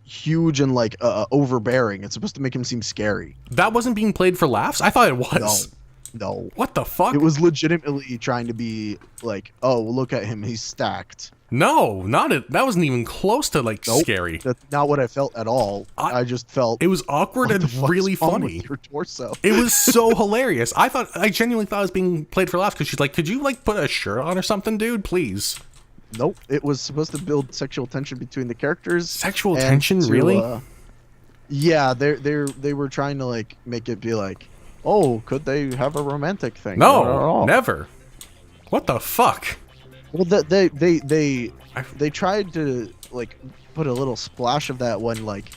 huge and like overbearing. It's supposed to make him seem scary. That wasn't being played for laughs. I thought it was. No. What the fuck? It was legitimately trying to be like, oh, look at him, he's stacked. No, not it. That wasn't even close to like Nope. scary. That's not what I felt at all. I just felt It was awkward what the and fuck's really wrong funny. with your torso. It was so hilarious. I genuinely thought it was being played for laughs because she's like, could you like put a shirt on or something, dude? Please. Nope. It was supposed to build sexual tension between the characters. Sexual and tension, to, really? Yeah, they were trying to like make it be like, oh, could they have a romantic thing? No, Not at all. never. What the fuck? Well, they tried to like put a little splash of that when like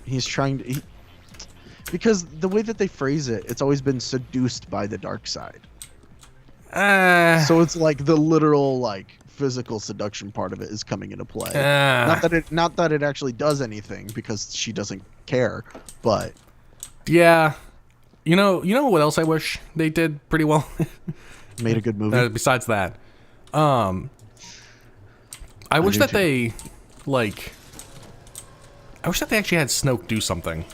he's trying to because the way that they phrase it, it's always been seduced by the dark side. So it's like the literal like physical seduction part of it is coming into play. Not that it actually does anything because she doesn't care, but Yeah. You know what else I wish they did pretty well? made a good movie. Besides that. I wish do that too. they I wish that they actually had Snoke do something.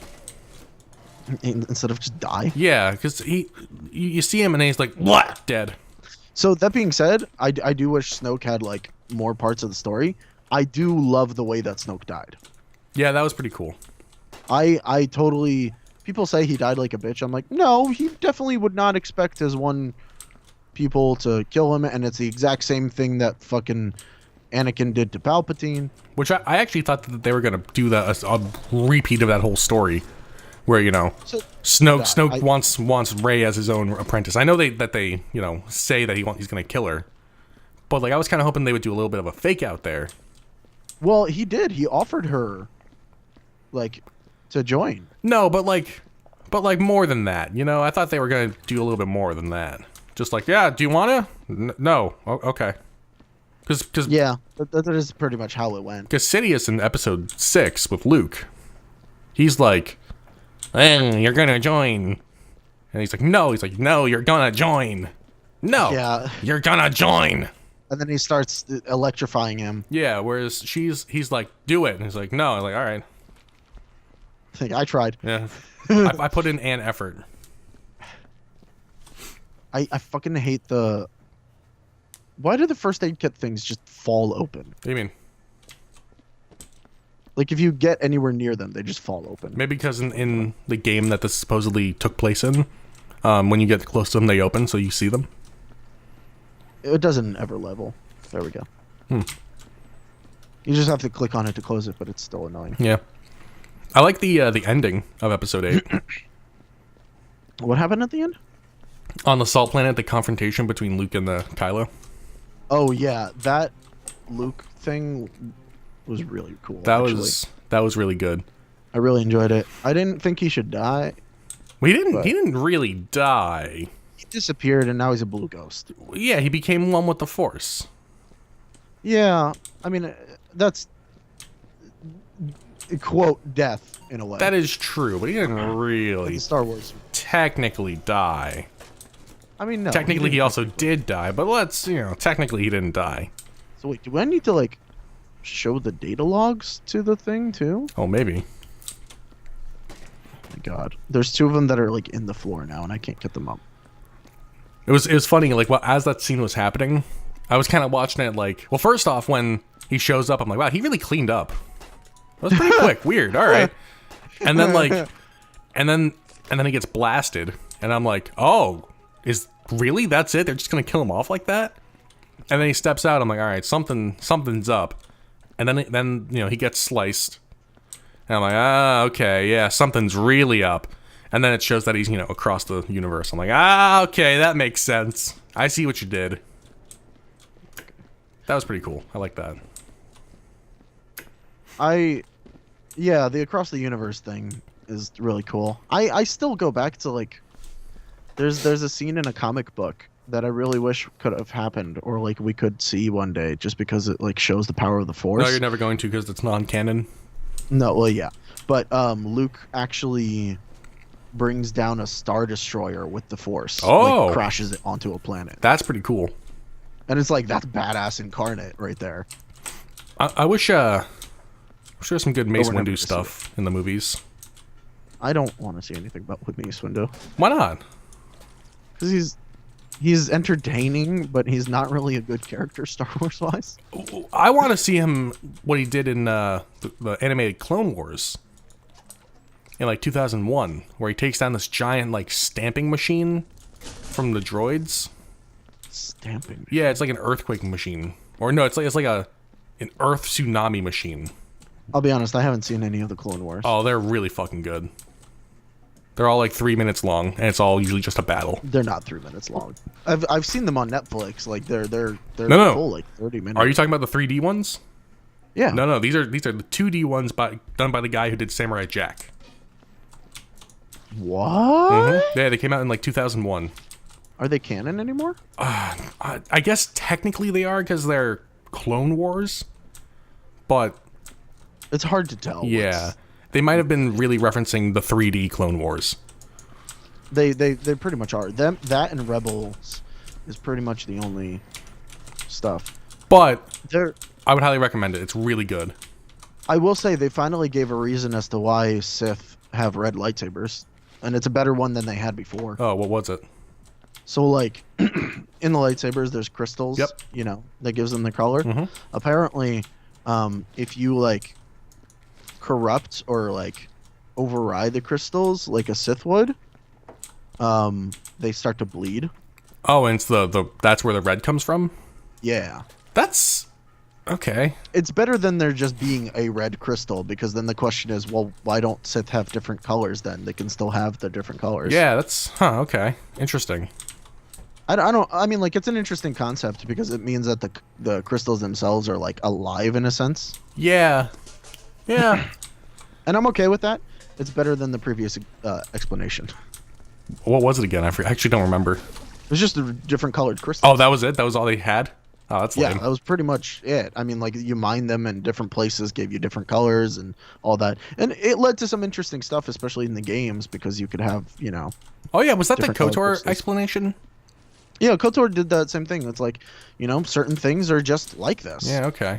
Instead of just die. Yeah, because you see him and he's like, what? Dead. So that being said, I do wish Snoke had like more parts of the story. I do love the way that Snoke died. Yeah, that was pretty cool. I totally. People say he died like a bitch. I'm like, no, he definitely would not expect his one people to kill him, and it's the exact same thing that fucking Anakin did to Palpatine. Which I actually thought that they were gonna do a repeat of that whole story, where So Snoke I- wants Rey as his own apprentice. I know that they say that he's gonna kill her, but like I was kind of hoping they would do a little bit of a fake out there. Well, he did. He offered her, like, to join. No, but like more than that. I thought they were gonna do a little bit more than that. Just like, yeah, do you wanna? No, okay. Because Yeah, that is pretty much how it went. Sidious in episode 6 with Luke, he's like, you're gonna join. And he's like, no. He's like, no, you're gonna join. No, Yeah. you're gonna join. And then he starts electrifying him. Yeah, whereas he's like, do it. And he's like, no. I'm like, all right. I think I tried. Yeah. I put in an effort. I fucking hate the. Why do the first aid kit things just fall open? What do you mean? Like, if you get anywhere near them, they just fall open. Maybe because in the game that this supposedly took place in, when you get close to them, they open, so you see them. It doesn't ever level. There we go. You just have to click on it to close it, but it's still annoying. Yeah. I like the ending of episode 8. What happened at the end? On the salt planet, the confrontation between Luke and the Kylo. Oh yeah, that Luke thing was really cool. That actually. that was really good. I really enjoyed it. I didn't think he should die. Well, But- he didn't really die. He disappeared, and now he's a blue ghost. Yeah, he became one with the Force. Yeah, I mean, that's quote death in a way. That is true, but he didn't really in Star Wars. technically die. I mean, no. Technically, he didn't. also did die, but technically he didn't die. So wait, do I need to like show the data logs to the thing too? Oh, maybe. Oh my God, there's 2 of them that are like in the floor now, and I can't get them up. It was funny, like, well, as that scene was happening, I was kind of watching it like, well, first off, when he shows up, I'm like, wow, he really cleaned up. That was pretty quick. Weird. All right. And then like, and then he gets blasted, and I'm like, oh, really that's it? They're just gonna kill him off like that? And then he steps out. I'm like, all right, something's up. And then he gets sliced, and I'm like, okay, yeah, something's really up. And then it shows that he's across the universe. I'm like, okay, that makes sense. I see what you did. That was pretty cool. I like that. Yeah, the across the universe thing is really cool. I still go back to like, there's a scene in a comic book that I really wish could have happened, or like we could see one day, just because it like shows the power of the Force. No, you're never going to, because it's non-canon. No, well, yeah, but Luke actually brings down a Star Destroyer with the Force. Oh. Like, crashes it onto a planet, That's pretty cool. and it's like that's badass incarnate right there. I wish there was some good Mace we're never Windu gonna see stuff in the movies. I don't want to see anything about Mace Windu Why not? because he's entertaining, but he's not really a good character Star Wars wise. I want to see him, what he did in the animated Clone Wars in like 2001, where he takes down this giant like stamping machine from the droids. Stamping. Yeah, it's like an earthquake machine, or no, it's like an Earth tsunami machine. I'll be honest, I haven't seen any of the Clone Wars. Oh, they're really fucking good. They're all like 3 minutes long, and it's all usually just a battle. They're not 3 minutes long. I've seen them on Netflix. Like they're No. full like 30 minutes. Are you talking about the 3D ones? Yeah. No, these are the 2D ones done by the guy who did Samurai Jack. What? Yeah, they came out in like 2001. Are they canon anymore? I guess technically they are because they're Clone Wars, but It's hard to tell. yeah, they might have been really referencing the 3D Clone Wars. They pretty much are. That and Rebels is pretty much the only stuff. But They're I would highly recommend it. It's really good. I will say they finally gave a reason as to why Sith have red lightsabers, and it's a better one than they had before. Oh, what was it? So like in the lightsabers there's crystals, Yep. That gives them the color. Mhm. Apparently, if you like corrupt or like override the crystals like a Sith would, they start to bleed. Oh, and it's that's where the red comes from? Yeah. That's okay. It's better than there just being a red crystal, because then the question is, well, why don't Sith have different colors then? They can still have the different colors. Yeah, that's okay. Interesting. I mean, like, it's an interesting concept because it means that the crystals themselves are like alive in a sense. Yeah. Yeah. And I'm okay with that. It's better than the previous explanation. What was it again? I actually don't remember. It was just a different colored crystals. Oh, that was it? That was all they had? Oh, that's Yeah, lame. that was pretty much it. I mean, like, you mine them in different places, gave you different colors and all that. And it led to some interesting stuff, especially in the games, because you could have, Oh, yeah. Was that the different colored KOTOR crystals. explanation? Yeah, KOTOR did that same thing. It's like, certain things are just like this. Yeah, okay.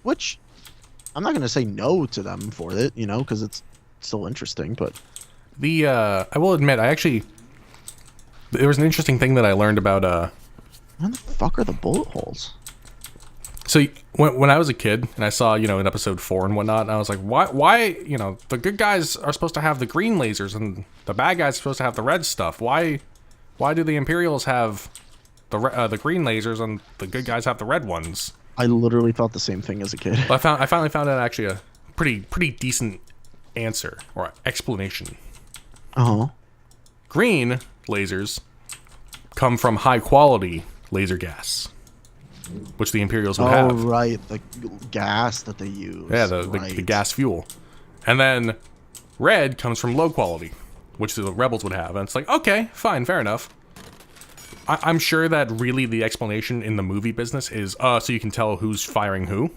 Which I'm not going to say no to them for it, because it's still interesting, but I will admit, there was an interesting thing that I learned about, where the fuck are the bullet holes? so when I was a kid and I saw, in episode 4 and whatnot, I was like, why, the good guys are supposed to have the green lasers and the bad guys are supposed to have the red stuff. Why do the Imperials have the green lasers and the good guys have the red ones? I literally thought the same thing as a kid. Well, I finally found out actually a pretty decent answer or explanation. Uh huh. Green lasers come from high quality laser gas, which the Imperials would Oh have. right, the gas that they use. Yeah, the Right. gas fuel. And then red comes from low quality, which the rebels would have. And it's like, okay, fine, fair enough. I'm sure that really the explanation in the movie business is, so you can tell who's firing who.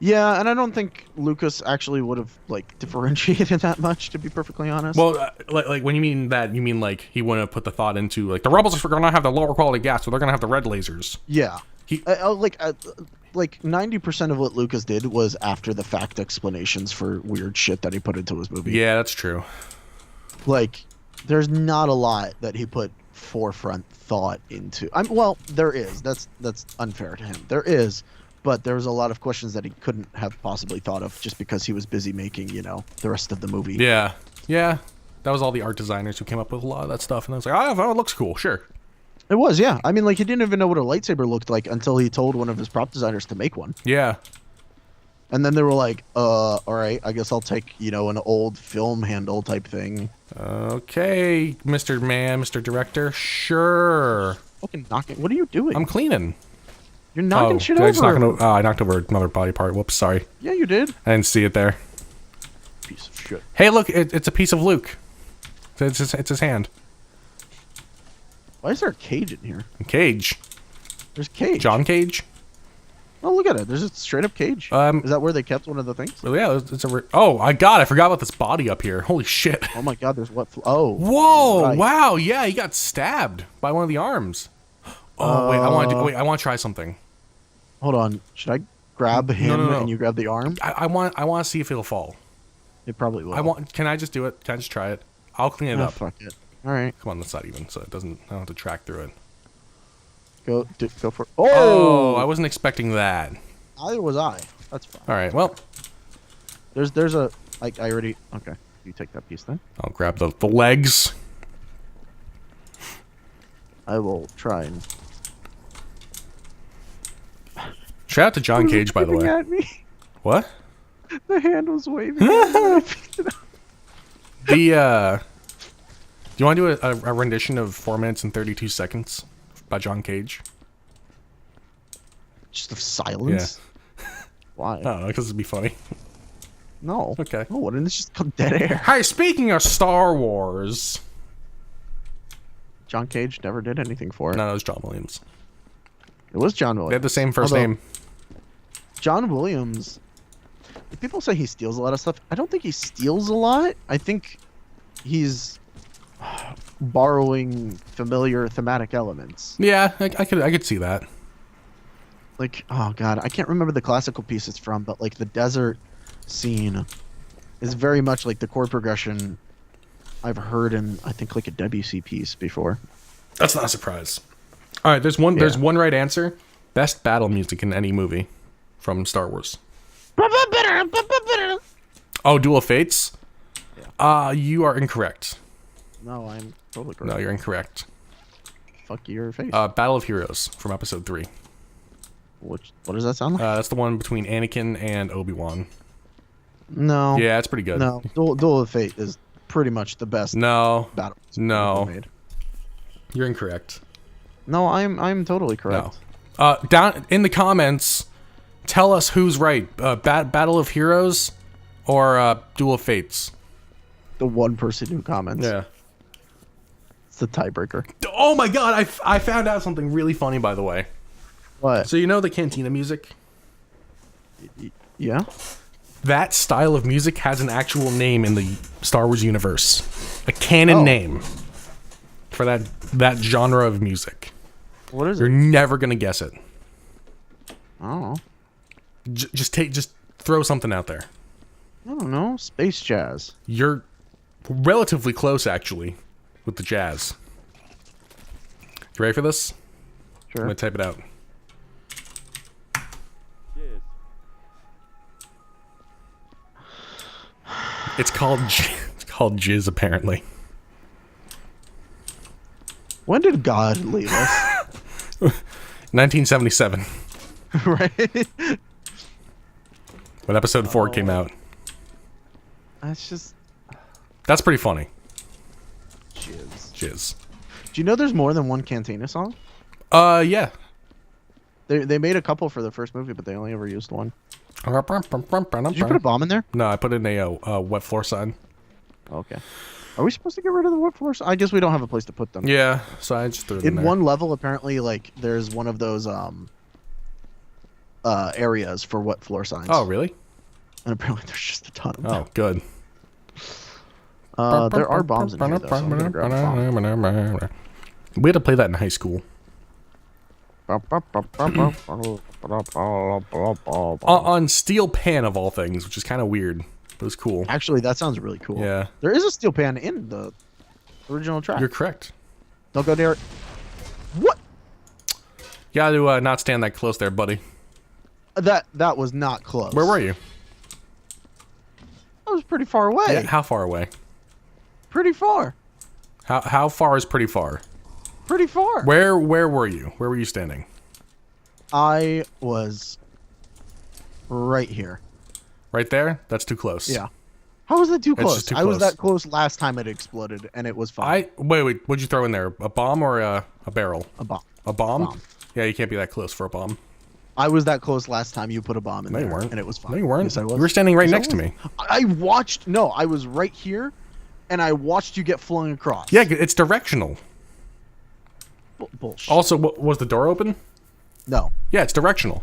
Yeah, and I don't think Lucas actually would have like differentiated that much, to be perfectly honest. Well, like when you mean that, you mean like he wouldn't have put the thought into, like, the rebels are going to have the lower quality gas, so they're going to have the red lasers. yeah, He- like 90% of what Lucas did was after the fact explanations for weird shit that he put into his movie. Yeah, that's true. Like, there's not a lot that he put forefront thought into. Well, there is. That's unfair to him. There is, but there's a lot of questions that he couldn't have possibly thought of just because he was busy making, the rest of the movie. Yeah. Yeah. That was all the art designers who came up with a lot of that stuff. And I was like, oh, it looks cool. Sure. It was, yeah. I mean, like, he didn't even know what a lightsaber looked like until he told one of his prop designers to make one. Yeah. And then they were like, all right, I guess I'll take, an old film handle type thing. Okay, Mr. Director. Sure. Fucking knocking. What are you doing? I'm cleaning. You're knocking shit did over. I just knock I knocked over another body part. Whoops, sorry. Yeah, you did. I didn't see it there. Piece of shit. Hey, look, it's a piece of Luke. It's his hand. Why is there a cage in here? Cage. There's cage. John Cage? Oh, look at it. There's a straight up cage. Is that where they kept one of the things? Well, yeah, oh, I forgot about this body up here. Holy shit. Oh my god, there's what? Oh. Whoa, right. wow, yeah, he got stabbed by one of the arms. Oh, wait, I want to try something. Hold on. Should I grab him no. and you grab the arm? I want to see if it'll fall. It probably will. Can I just do it? Can I just try it? I'll clean it Ah, up. fuck it. All right. Come on, that's not even, so I don't have to track through it. Go for it. Oh, Oh! I wasn't expecting that. Neither was I. That's fine. All right, well, There's a... I already... Okay. You take that piece then. I'll grab the legs. I will try and... Shout out to John Cage, by the Waving way. At me. What? The hand was waving at me when I picked it up. Do you want to do a rendition of 4 minutes and 32 seconds by John Cage? Just of silence? Why? I don't know, because it'd be funny. No. Okay. No, wouldn't this just come dead air? Hey, speaking of Star Wars... John Cage never did anything for it. No, it was John Williams. It was John They Williams. had the same first Although- name. John Williams... People say he steals a lot of stuff. I don't think he steals a lot. I think he's borrowing familiar thematic elements. Yeah, I could see that. Like, oh god, I can't remember the classical piece it's from, but like the desert scene is very much like the chord progression I've heard in, I think, like a Debussy piece before. That's not a surprise. All right, there's one right answer. Best battle music in any movie from Star Wars. Oh, Duel of Fates? You are incorrect. No, I'm totally correct. No, you're incorrect. Fuck your face. Battle of Heroes from Episode 3. What does that sound like? That's the one between Anakin and Obi-Wan. No. Yeah, it's pretty good. No. Duel of Fate is pretty much the best No, battle. No. Made. you're incorrect. No, I'm totally correct. No. Down in the comments, tell us who's right. Battle of Heroes or Duel of Fates. The one person who comments. Yeah. It's the tiebreaker. Oh my god, I found out something really funny, by the way. What? So you know the Cantina music? Yeah? That style of music has an actual name in the Star Wars universe. A canon name for that genre of music. What is You're it? never gonna guess it. I don't know. Just throw something out there. I don't know. Space jazz. You're relatively close, actually, with the jazz. You ready for this? I'm Sure. gonna type it out. It's called Jizz, apparently. When did God leave us? 1977. Right? when episode 4 came out. That's just That's pretty funny. jizz. Do you know there's more than one Cantina song? Yeah. They made a couple for the first movie, but they only ever used one. Did Did you put a bomb in there? No, I put in a wet floor sign. Okay. Are we supposed to get rid of the wet floors? I guess we don't have a place to put them. Yeah, so I just threw it in In there. one level, apparently, like there's one of those areas for wet floor signs. Oh, really? And apparently there's just a ton of them. Oh, good. There are bombs in here, though, so I'm gonna grab a bomb. We had to play that in high school. On steel pan of all things, which is kind of weird. But it was cool. Actually, that sounds really cool. Yeah. There is a steel pan in the original track. You're correct. Don't go near it. What? You gotta not stand that close there, buddy. That was not close. Where were you? I was pretty far away. Yeah, how far away? Pretty far. How far is pretty far? Pretty far. Where were you? Where were you standing? I was right here. Right there? That's too close. Yeah. How was that too close? just too I was close. that close last time it exploded, and it was fine. Wait. What'd you throw in there? A bomb or a barrel? A bomb. A bomb? Bomb. Yeah, you can't be that close for a bomb. I was that close last time you put a bomb in No, there, you weren't. and it was fine. No, you weren't. Yes, I was. You were standing right Yes, I next to was. me. I watched. No, I was right here, and I watched you get flung across. Yeah, it's directional. Bullshit. Also, was the door open? No. Yeah, it's directional.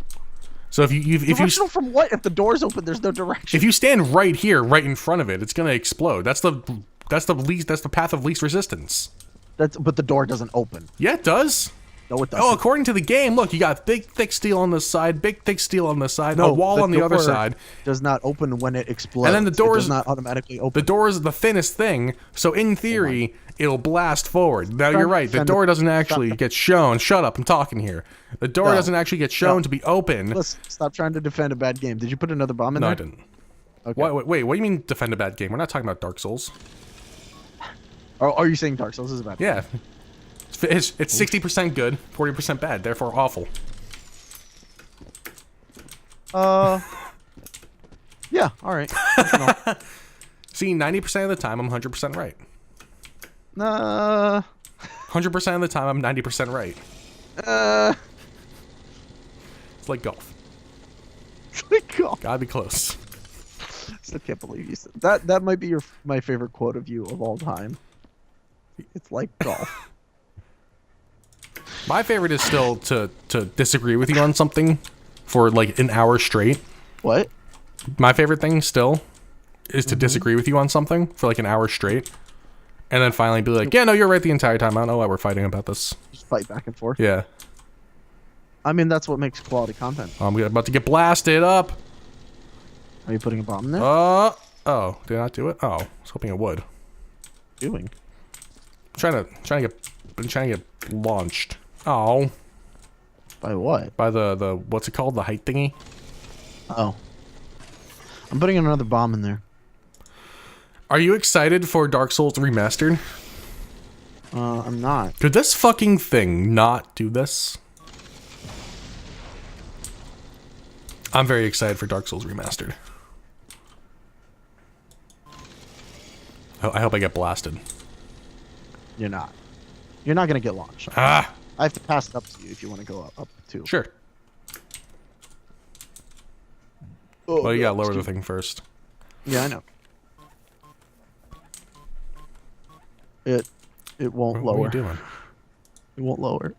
So if you Directional from what? If the door's open, there's no direction. if you stand right here, right in front of it, it's gonna explode. That's the path of least resistance. But the door doesn't open. Yeah, it does. No, it doesn't. Oh, according to the game, look, you got big thick steel on this side, big thick steel on this side, No, a wall on the other door side. does not open when it explodes. And then the door it is- does not automatically The open. door is the thinnest thing, so in theory, it'll blast forward. Now you're right. The defend door it. doesn't actually get shown. Shut up, I'm talking here. The door No. doesn't actually get shown No. to be open. Listen, stop trying to defend a bad game. Did you put another bomb in No, there? I didn't. Okay. Wait, what do you mean defend a bad game? We're not talking about Dark Souls. Or are you saying Dark Souls is a bad game? Yeah. It's 60% good, 40% bad, therefore awful. Yeah, alright. See, 90% of the time, I'm 100% right. 100% of the time, I'm 90% right. It's like golf. God, Gotta be close. I still can't believe you said that. That might be my favorite quote of you of all time. It's like golf. My favorite is still to disagree with you on something for like an hour straight. What? My favorite thing still is to disagree with you on something for like an hour straight. And then finally be like, yeah, no, you're right the entire time. I don't know why we're fighting about this. Just fight back and forth. Yeah. I mean, that's what makes quality content. I'm about to get blasted up. Are you putting a bomb in there? Oh, did I not do it? Oh, I was hoping it would. Doing. Been trying to get launched. Oh, By what? by the what's it called? The height thingy? Oh. I'm putting another bomb in there. Are you excited for Dark Souls Remastered? I'm not. Could this fucking thing not do this? I'm very excited for Dark Souls Remastered. I hope I get blasted. You're not. You're not gonna get launched. Ah, I have to pass it up to you if you want to go up too. sure. Oh, Well, you gotta God, lower the excuse- thing first. Yeah, I know. It won't What are lower. you doing? It won't lower.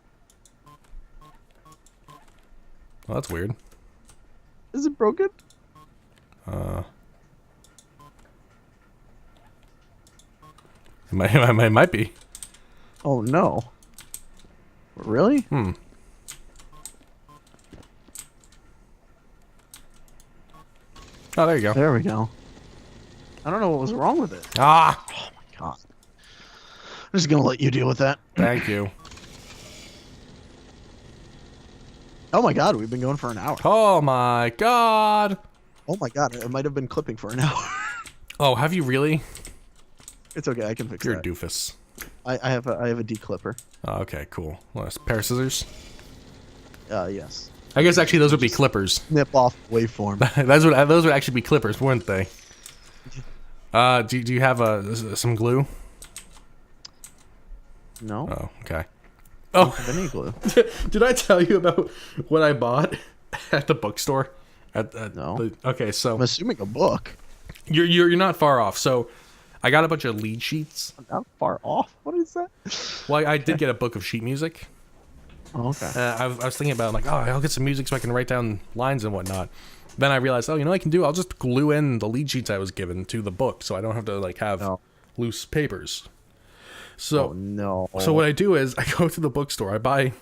Well, that's weird. Is it broken? It might be. Oh no. Really? Oh, there you go. There we go. I don't know what was wrong with it. Ah, Oh my god. I'm just gonna let you deal with that. thank you. Oh my god, we've been going for an hour. Oh my god. Oh my god, it might have been clipping for an hour. Oh, have you really? It's okay, I can fix You're a that. doofus. I have a declipper. Oh, okay, cool. Well, a pair of scissors. Yes. I guess actually those would be clippers. Snip off waveform. Those would actually be clippers, wouldn't they? Do you have some glue? No. Oh, okay. I don't Oh, have any glue. did I tell you about what I bought at the bookstore? No. Okay, so I'm assuming a book. you're not far off. So I got a bunch of lead sheets. I'm not far off. What is that? Well, I did get a book of sheet music. Oh, okay. I was thinking about like, oh, I'll get some music so I can write down lines and whatnot. Then I realized, oh, you know what I can do? I'll just glue in the lead sheets I was given to the book, so I don't have to like have No. loose papers. So Oh no. So what I do is I go to the bookstore. I buy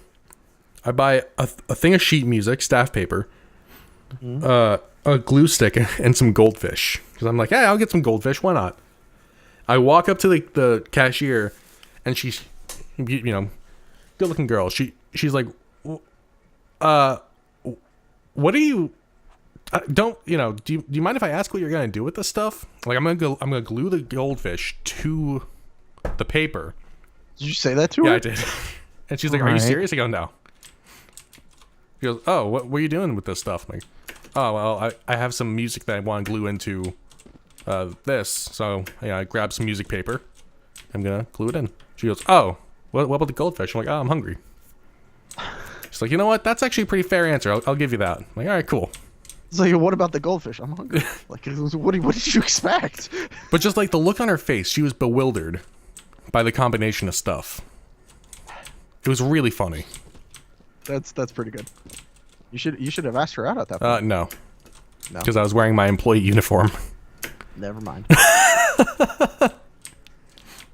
a thing of sheet music, staff paper, a glue stick, and some goldfish. Because I'm like, hey, I'll get some goldfish. Why not? I walk up to the cashier, and she's, you know, good looking girl. She's like, what are you? Do you mind if I ask what you're gonna do with this stuff? Like, I'm gonna glue the goldfish to the paper. Did you say that to her? Yeah, I did. And she's like, "Are you Alright. serious?" I go, "No." She goes, "Oh, what are you doing with this stuff?" I'm like, "Oh, well, I have some music that I want to glue into this, so yeah, I grabbed some music paper. I'm gonna glue it in." She goes, "Oh, what about the goldfish?" I'm like, "Oh, I'm hungry." She's like, "You know what? That's actually a pretty fair answer. I'll give you that." I'm like, "All right, cool." It's like, what about the goldfish? I'm hungry. Like, what did you expect? But just like the look on her face, she was bewildered by the combination of stuff. It was really funny. That's pretty good. You should have asked her out at that point. No, No. because I was wearing my employee uniform. Never mind.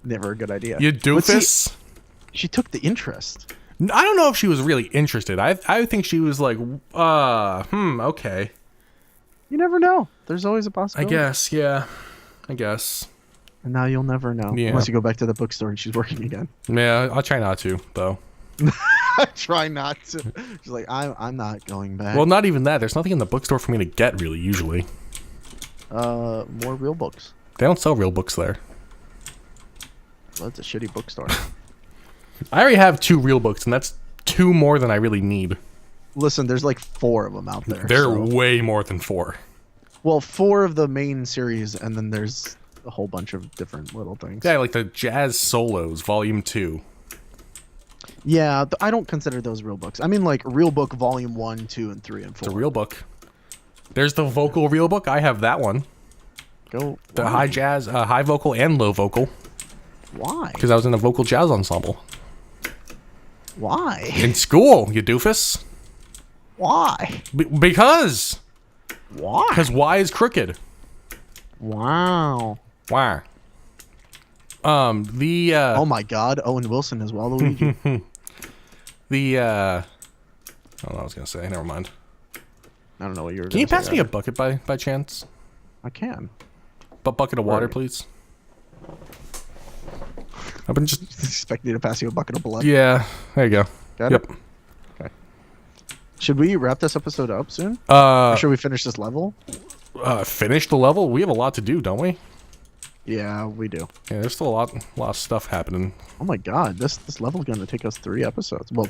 Never a good idea. You But see, doofus. she took the interest. I don't know if she was really interested. I think she was like, okay. You never know. There's always a I possibility. guess, yeah. I guess. And now you'll never know. Yeah. Unless you go back to the bookstore and she's working again. Yeah, I'll try not to, though. Try not to. She's like, I'm not going back. Well, not even that. There's nothing in the bookstore for me to get, really, usually. More real books. They don't sell real books there. Well, it's a shitty bookstore. I already have 2 real books, and that's 2 more than I really need. Listen, there's like 4 of them out there. They're so- way more than 4. Well, 4 of the main series, and then there's a whole bunch of different little things. Yeah, like the Jazz Solos, Volume 2. Yeah, I don't consider those real books. I mean, like, real book volume 1, 2, and 3, and 4. It's a real book. There's the vocal real book. I have that one. Go. The why? high jazz, high vocal and low vocal. Why? Because I was in a vocal jazz ensemble. Why? In school, you doofus. Why? Because Why? Y is crooked. Wow. Why? Oh my God, Owen Wilson as Waluigi. I don't know what I was gonna say. Never mind. I don't know what you were. Can you gonna pass say me a either. bucket by chance? I can. Bucket of water, Right. please. I've been just Expect me to pass you a bucket of blood. yeah. There you go. Got Yep. it? Okay. Should we wrap this episode up soon? Or should we finish this level? Finish the level. We have a lot to do, don't we? Yeah, we do. Yeah, there's still a lot of stuff happening. Oh my God, this level's going to take us 3 episodes. Well,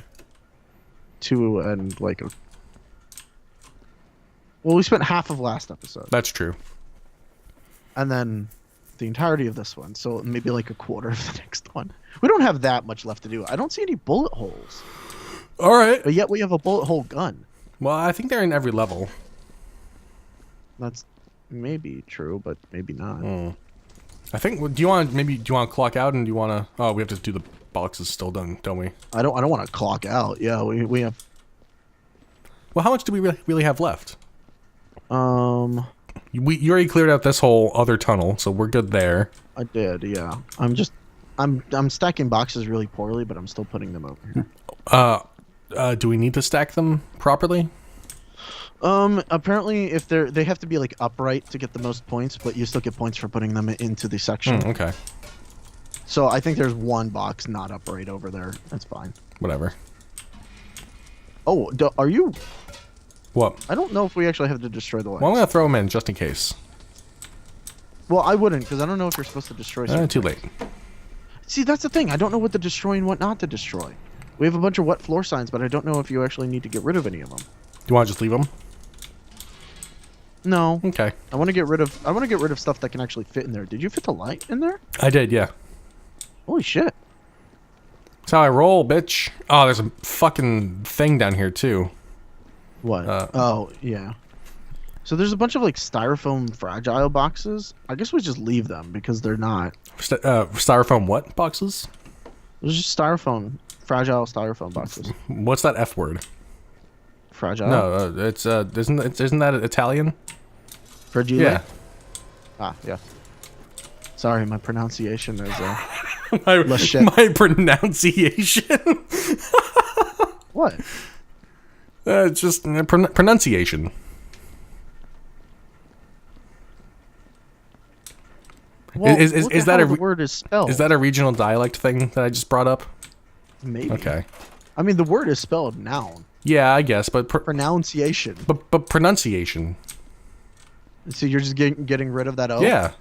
2 and like a... Well, we spent half of last episode. That's true. And then the entirety of this one. So maybe like a quarter of the next one. We don't have that much left to do. I don't see any bullet holes. All right. But yet we have a bullet hole gun. Well, I think they're in every level. That's maybe true, but maybe not. I think. Do you want to clock out and do you want to? Oh, we have to do the boxes still done, don't we? I don't want to clock out. Yeah, we have Well, how much do we really have left? You already cleared out this whole other tunnel, so we're good there. I did, yeah. I'm stacking boxes really poorly, but I'm still putting them over here. Do we need to stack them properly? Apparently if they have to be like upright to get the most points, but you still get points for putting them into the section. Okay. So I think there's one box not upright over there. That's fine. Whatever. Oh, are you? What? I don't know if we actually have to destroy the lights. Well, I'm gonna throw them in just in case. Well, I wouldn't, because I don't know if you're supposed to destroy something. Too late. See, that's the thing. I don't know what to destroy and what not to destroy. We have a bunch of wet floor signs, but I don't know if you actually need to get rid of any of them. you want to just leave them? No. Okay. I want to get rid of stuff that can actually fit in there. Did you fit the light in there? I did, yeah. Holy shit. That's how I roll, bitch. Oh, there's a fucking thing down here, too. What? Oh, yeah. So there's a bunch of like styrofoam fragile boxes. I guess we just leave them because they're not. Styrofoam what boxes? There's just fragile styrofoam boxes. What's that F word? Fragile? No, isn't that Italian? Fragile? Yeah. Ah, yeah. Sorry, my pronunciation is my pronunciation. What? It's just pronunciation. Well, is that the word is spelled? Is that a regional dialect thing that I just brought up? Maybe. Okay. I mean, the word is spelled noun. Yeah, I guess, but Pronunciation. But pronunciation. So you're just getting rid of that O? Yeah.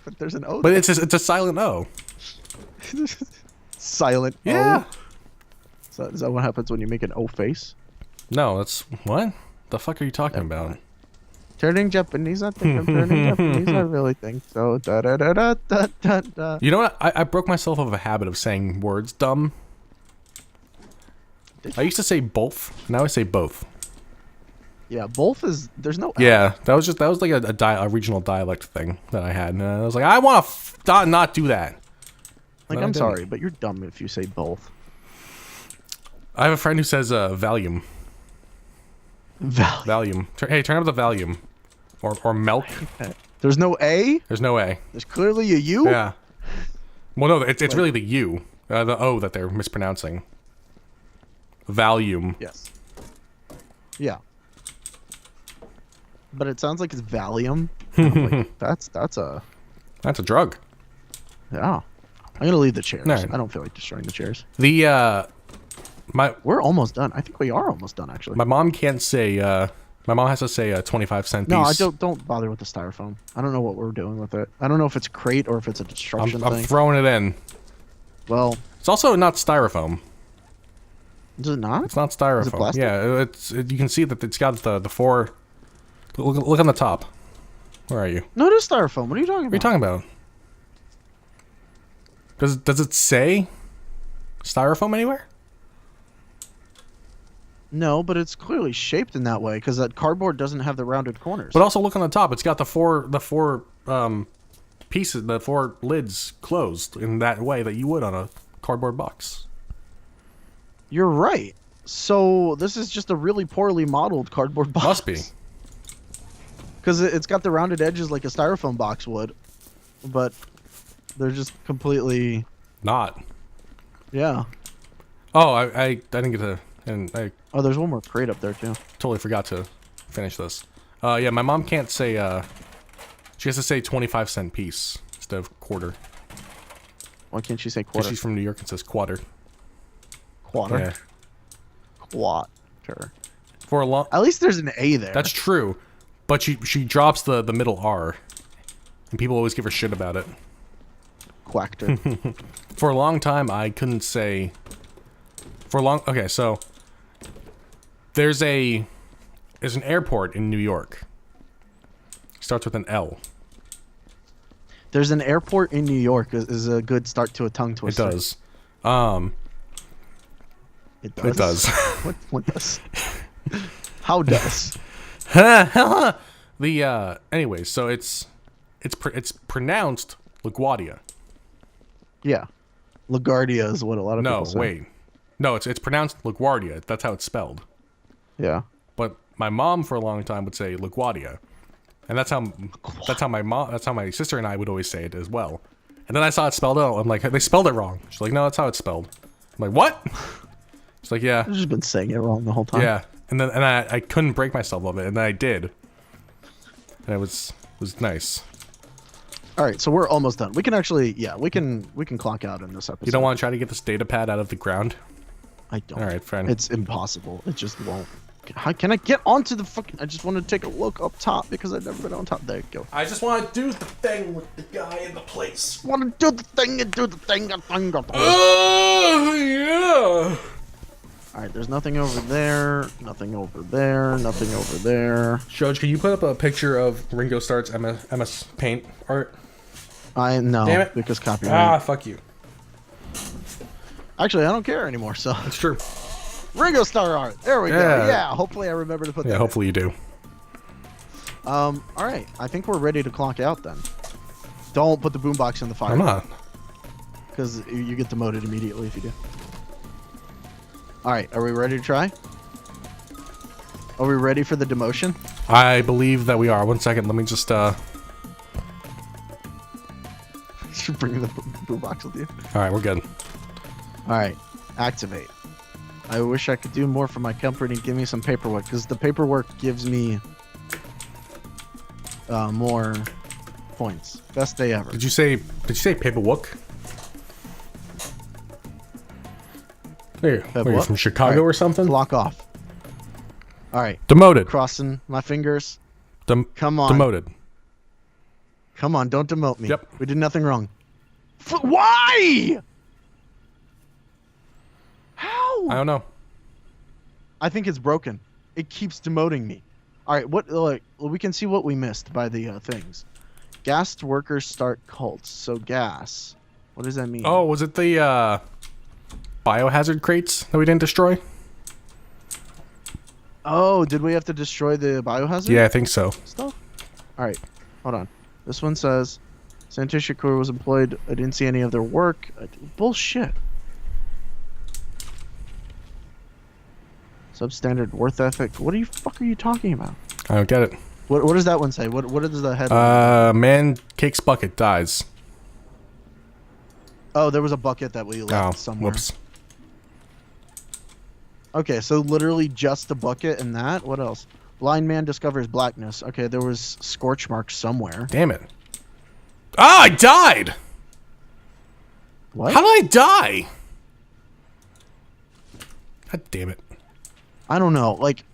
But there's an O. But it's a silent O. Silent Yeah. O. So is that what happens when you make an O face? No, that's what? The fuck are you talking about? Turning Japanese, I think I'm turning Japanese. I really think so. Da da da da da da da. You know what? I broke myself of a habit of saying words dumb. I used to say both. Now I say both. Yeah, both is there's no. L. Yeah, that was like a regional dialect thing that I had, and I was like, I want to not do that. Like, No, I I'm didn't. sorry, but you're dumb if you say both. I have a friend who says Valium. Valium. Hey, turn up the volume. Or milk. There's no A. There's no A. There's clearly a U. Yeah. Well, no, it's really the U, the O that they're mispronouncing. Valium. Yes. Yeah. But it sounds like it's Valium. I'm like, that's a That's a drug. yeah. I'm gonna leave the chairs. Alright. I don't feel like destroying the chairs. The We're almost done. I think we are almost done actually. my mom can't say my mom has to say a 25-cent piece. No, I don't bother with the styrofoam. I don't know what we're doing with it. I don't know if it's a crate or if it's a destruction I'm thing. throwing it in. Well, It's also not styrofoam. is it not? It's not styrofoam. plastic? Yeah, you can see that it's got the four. Look on the top. Where are you? No, it is styrofoam. What are you talking What are you about? talking about? Does it say styrofoam anywhere? No, but it's clearly shaped in that way because that cardboard doesn't have the rounded corners. But also look on the top. It's got the four pieces, the four lids closed in that way that you would on a cardboard box. You're right. So this is just a really poorly modeled cardboard box. Must be. Because it's got the rounded edges like a styrofoam box would, but they're just completely Not. yeah. Oh, I didn't get to, and I Oh, there's one more crate up there too. totally forgot to finish this. Yeah, my mom can't say, she has to say 25-cent piece instead of quarter. Why can't she say 'Cause quarter? she's from New York and says quarter. Quarter. Yeah. Quarter. For a long, At least there's an A there. that's true, but she drops the middle R, and people always give her shit about it. Quactor. For a long time, I couldn't say. Okay, so there's an airport in New York. Starts with an L. There's an airport in New York is a good start to a tongue It twister. does. It does. It does. What does? How does? Anyway, so it's pronounced LaGuardia. Yeah. LaGuardia is what a lot of No, people say. wait. No, it's pronounced LaGuardia. That's how it's spelled. Yeah. But my mom for a long time would say LaGuardia. And that's how my sister and I would always say it as well. And then I saw it spelled out. I'm like, they spelled it wrong. She's like, no, that's how it's spelled. I'm like, what? She's like, yeah. I've just been saying it wrong the whole time. Yeah. And then I couldn't break myself of it, and then I did. And it was nice. All right, so we're almost done. We can actually, we can clock out in this episode. You don't want to try to get this data pad out of the ground? I don't. All right, fine. It's impossible. It just won't. How can I get onto the fucking? I just want to take a look up top because I've never been on top. There you go. I just want to do the thing with the guy in the place. Want to do the thing and do the thing. Oh, yeah. Alright, there's nothing over there. Nothing over there. Nothing over there. Judge, can you put up a picture of Ringo Starr's MS Paint art? I know. Damn it. Because copyright. Ah, fuck you. Actually, I don't care anymore, so. It's true. Ringo Starr art. There we go. Yeah. Yeah, hopefully I remember to put that Yeah, in. hopefully you do. Alright. I think we're ready to clock out then. Don't put the boombox in the fire. I'm not. Because you get demoted immediately if you do. Alright, are we ready to try? Are we ready for the demotion? I believe that we are. 1 second, let me just, Should bring the boombox with you. Alright, we're good. Alright, activate. I wish I could do more for my company. Give me some paperwork, because the paperwork gives me more points. Best day ever. Did you say paperwork? Hey, what, you what? from Chicago Alright, or something? Block off. Alright, Demoted. crossing my fingers. Come on. Demoted. Come on, don't demote me. Yep. We did nothing wrong. Why? How? I don't know. I think it's broken. It keeps demoting me. All right, what? Like, we can see what we missed by the things. Gassed workers start cults. So gas. What does that mean? Oh, was it the biohazard crates that we didn't destroy? Oh, did we have to destroy the biohazard? Yeah, I think so. Stuff. All right, hold on. This one says, sanitation crew was employed. I didn't see any of their work. Bullshit. Substandard worth ethic. What the fuck are you talking about? I don't get it. What does that one say? What does the headline? Man cakes bucket dies. Oh, there was a bucket that we left Oh, somewhere. whoops. Okay, so literally just a bucket and that. What else? Blind man discovers blackness. Okay, there was scorch marks somewhere. Damn it. Ah, I died! What? How did I die? God damn it. I don't know. Like,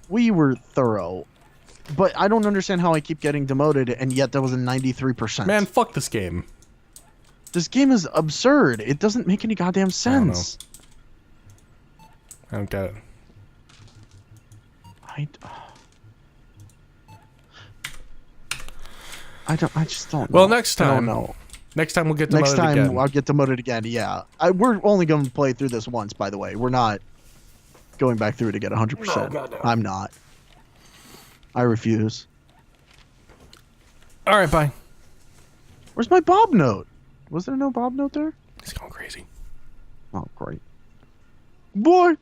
we were thorough, but I don't understand how I keep getting demoted, and yet that was a 93%. Man, fuck this game. This game is absurd. It doesn't make any goddamn sense. I don't get it. I just don't know. Well, next I time. don't know. Next time we'll get demoted Next time again. I'll get demoted again. Yeah, we're only going to play through this once. By the way, we're not going back through to get 100%. No, God, no. I'm not. I refuse. All right, bye. Where's my Bob note? Was there no Bob note there? He's going crazy. Oh, great. Boy.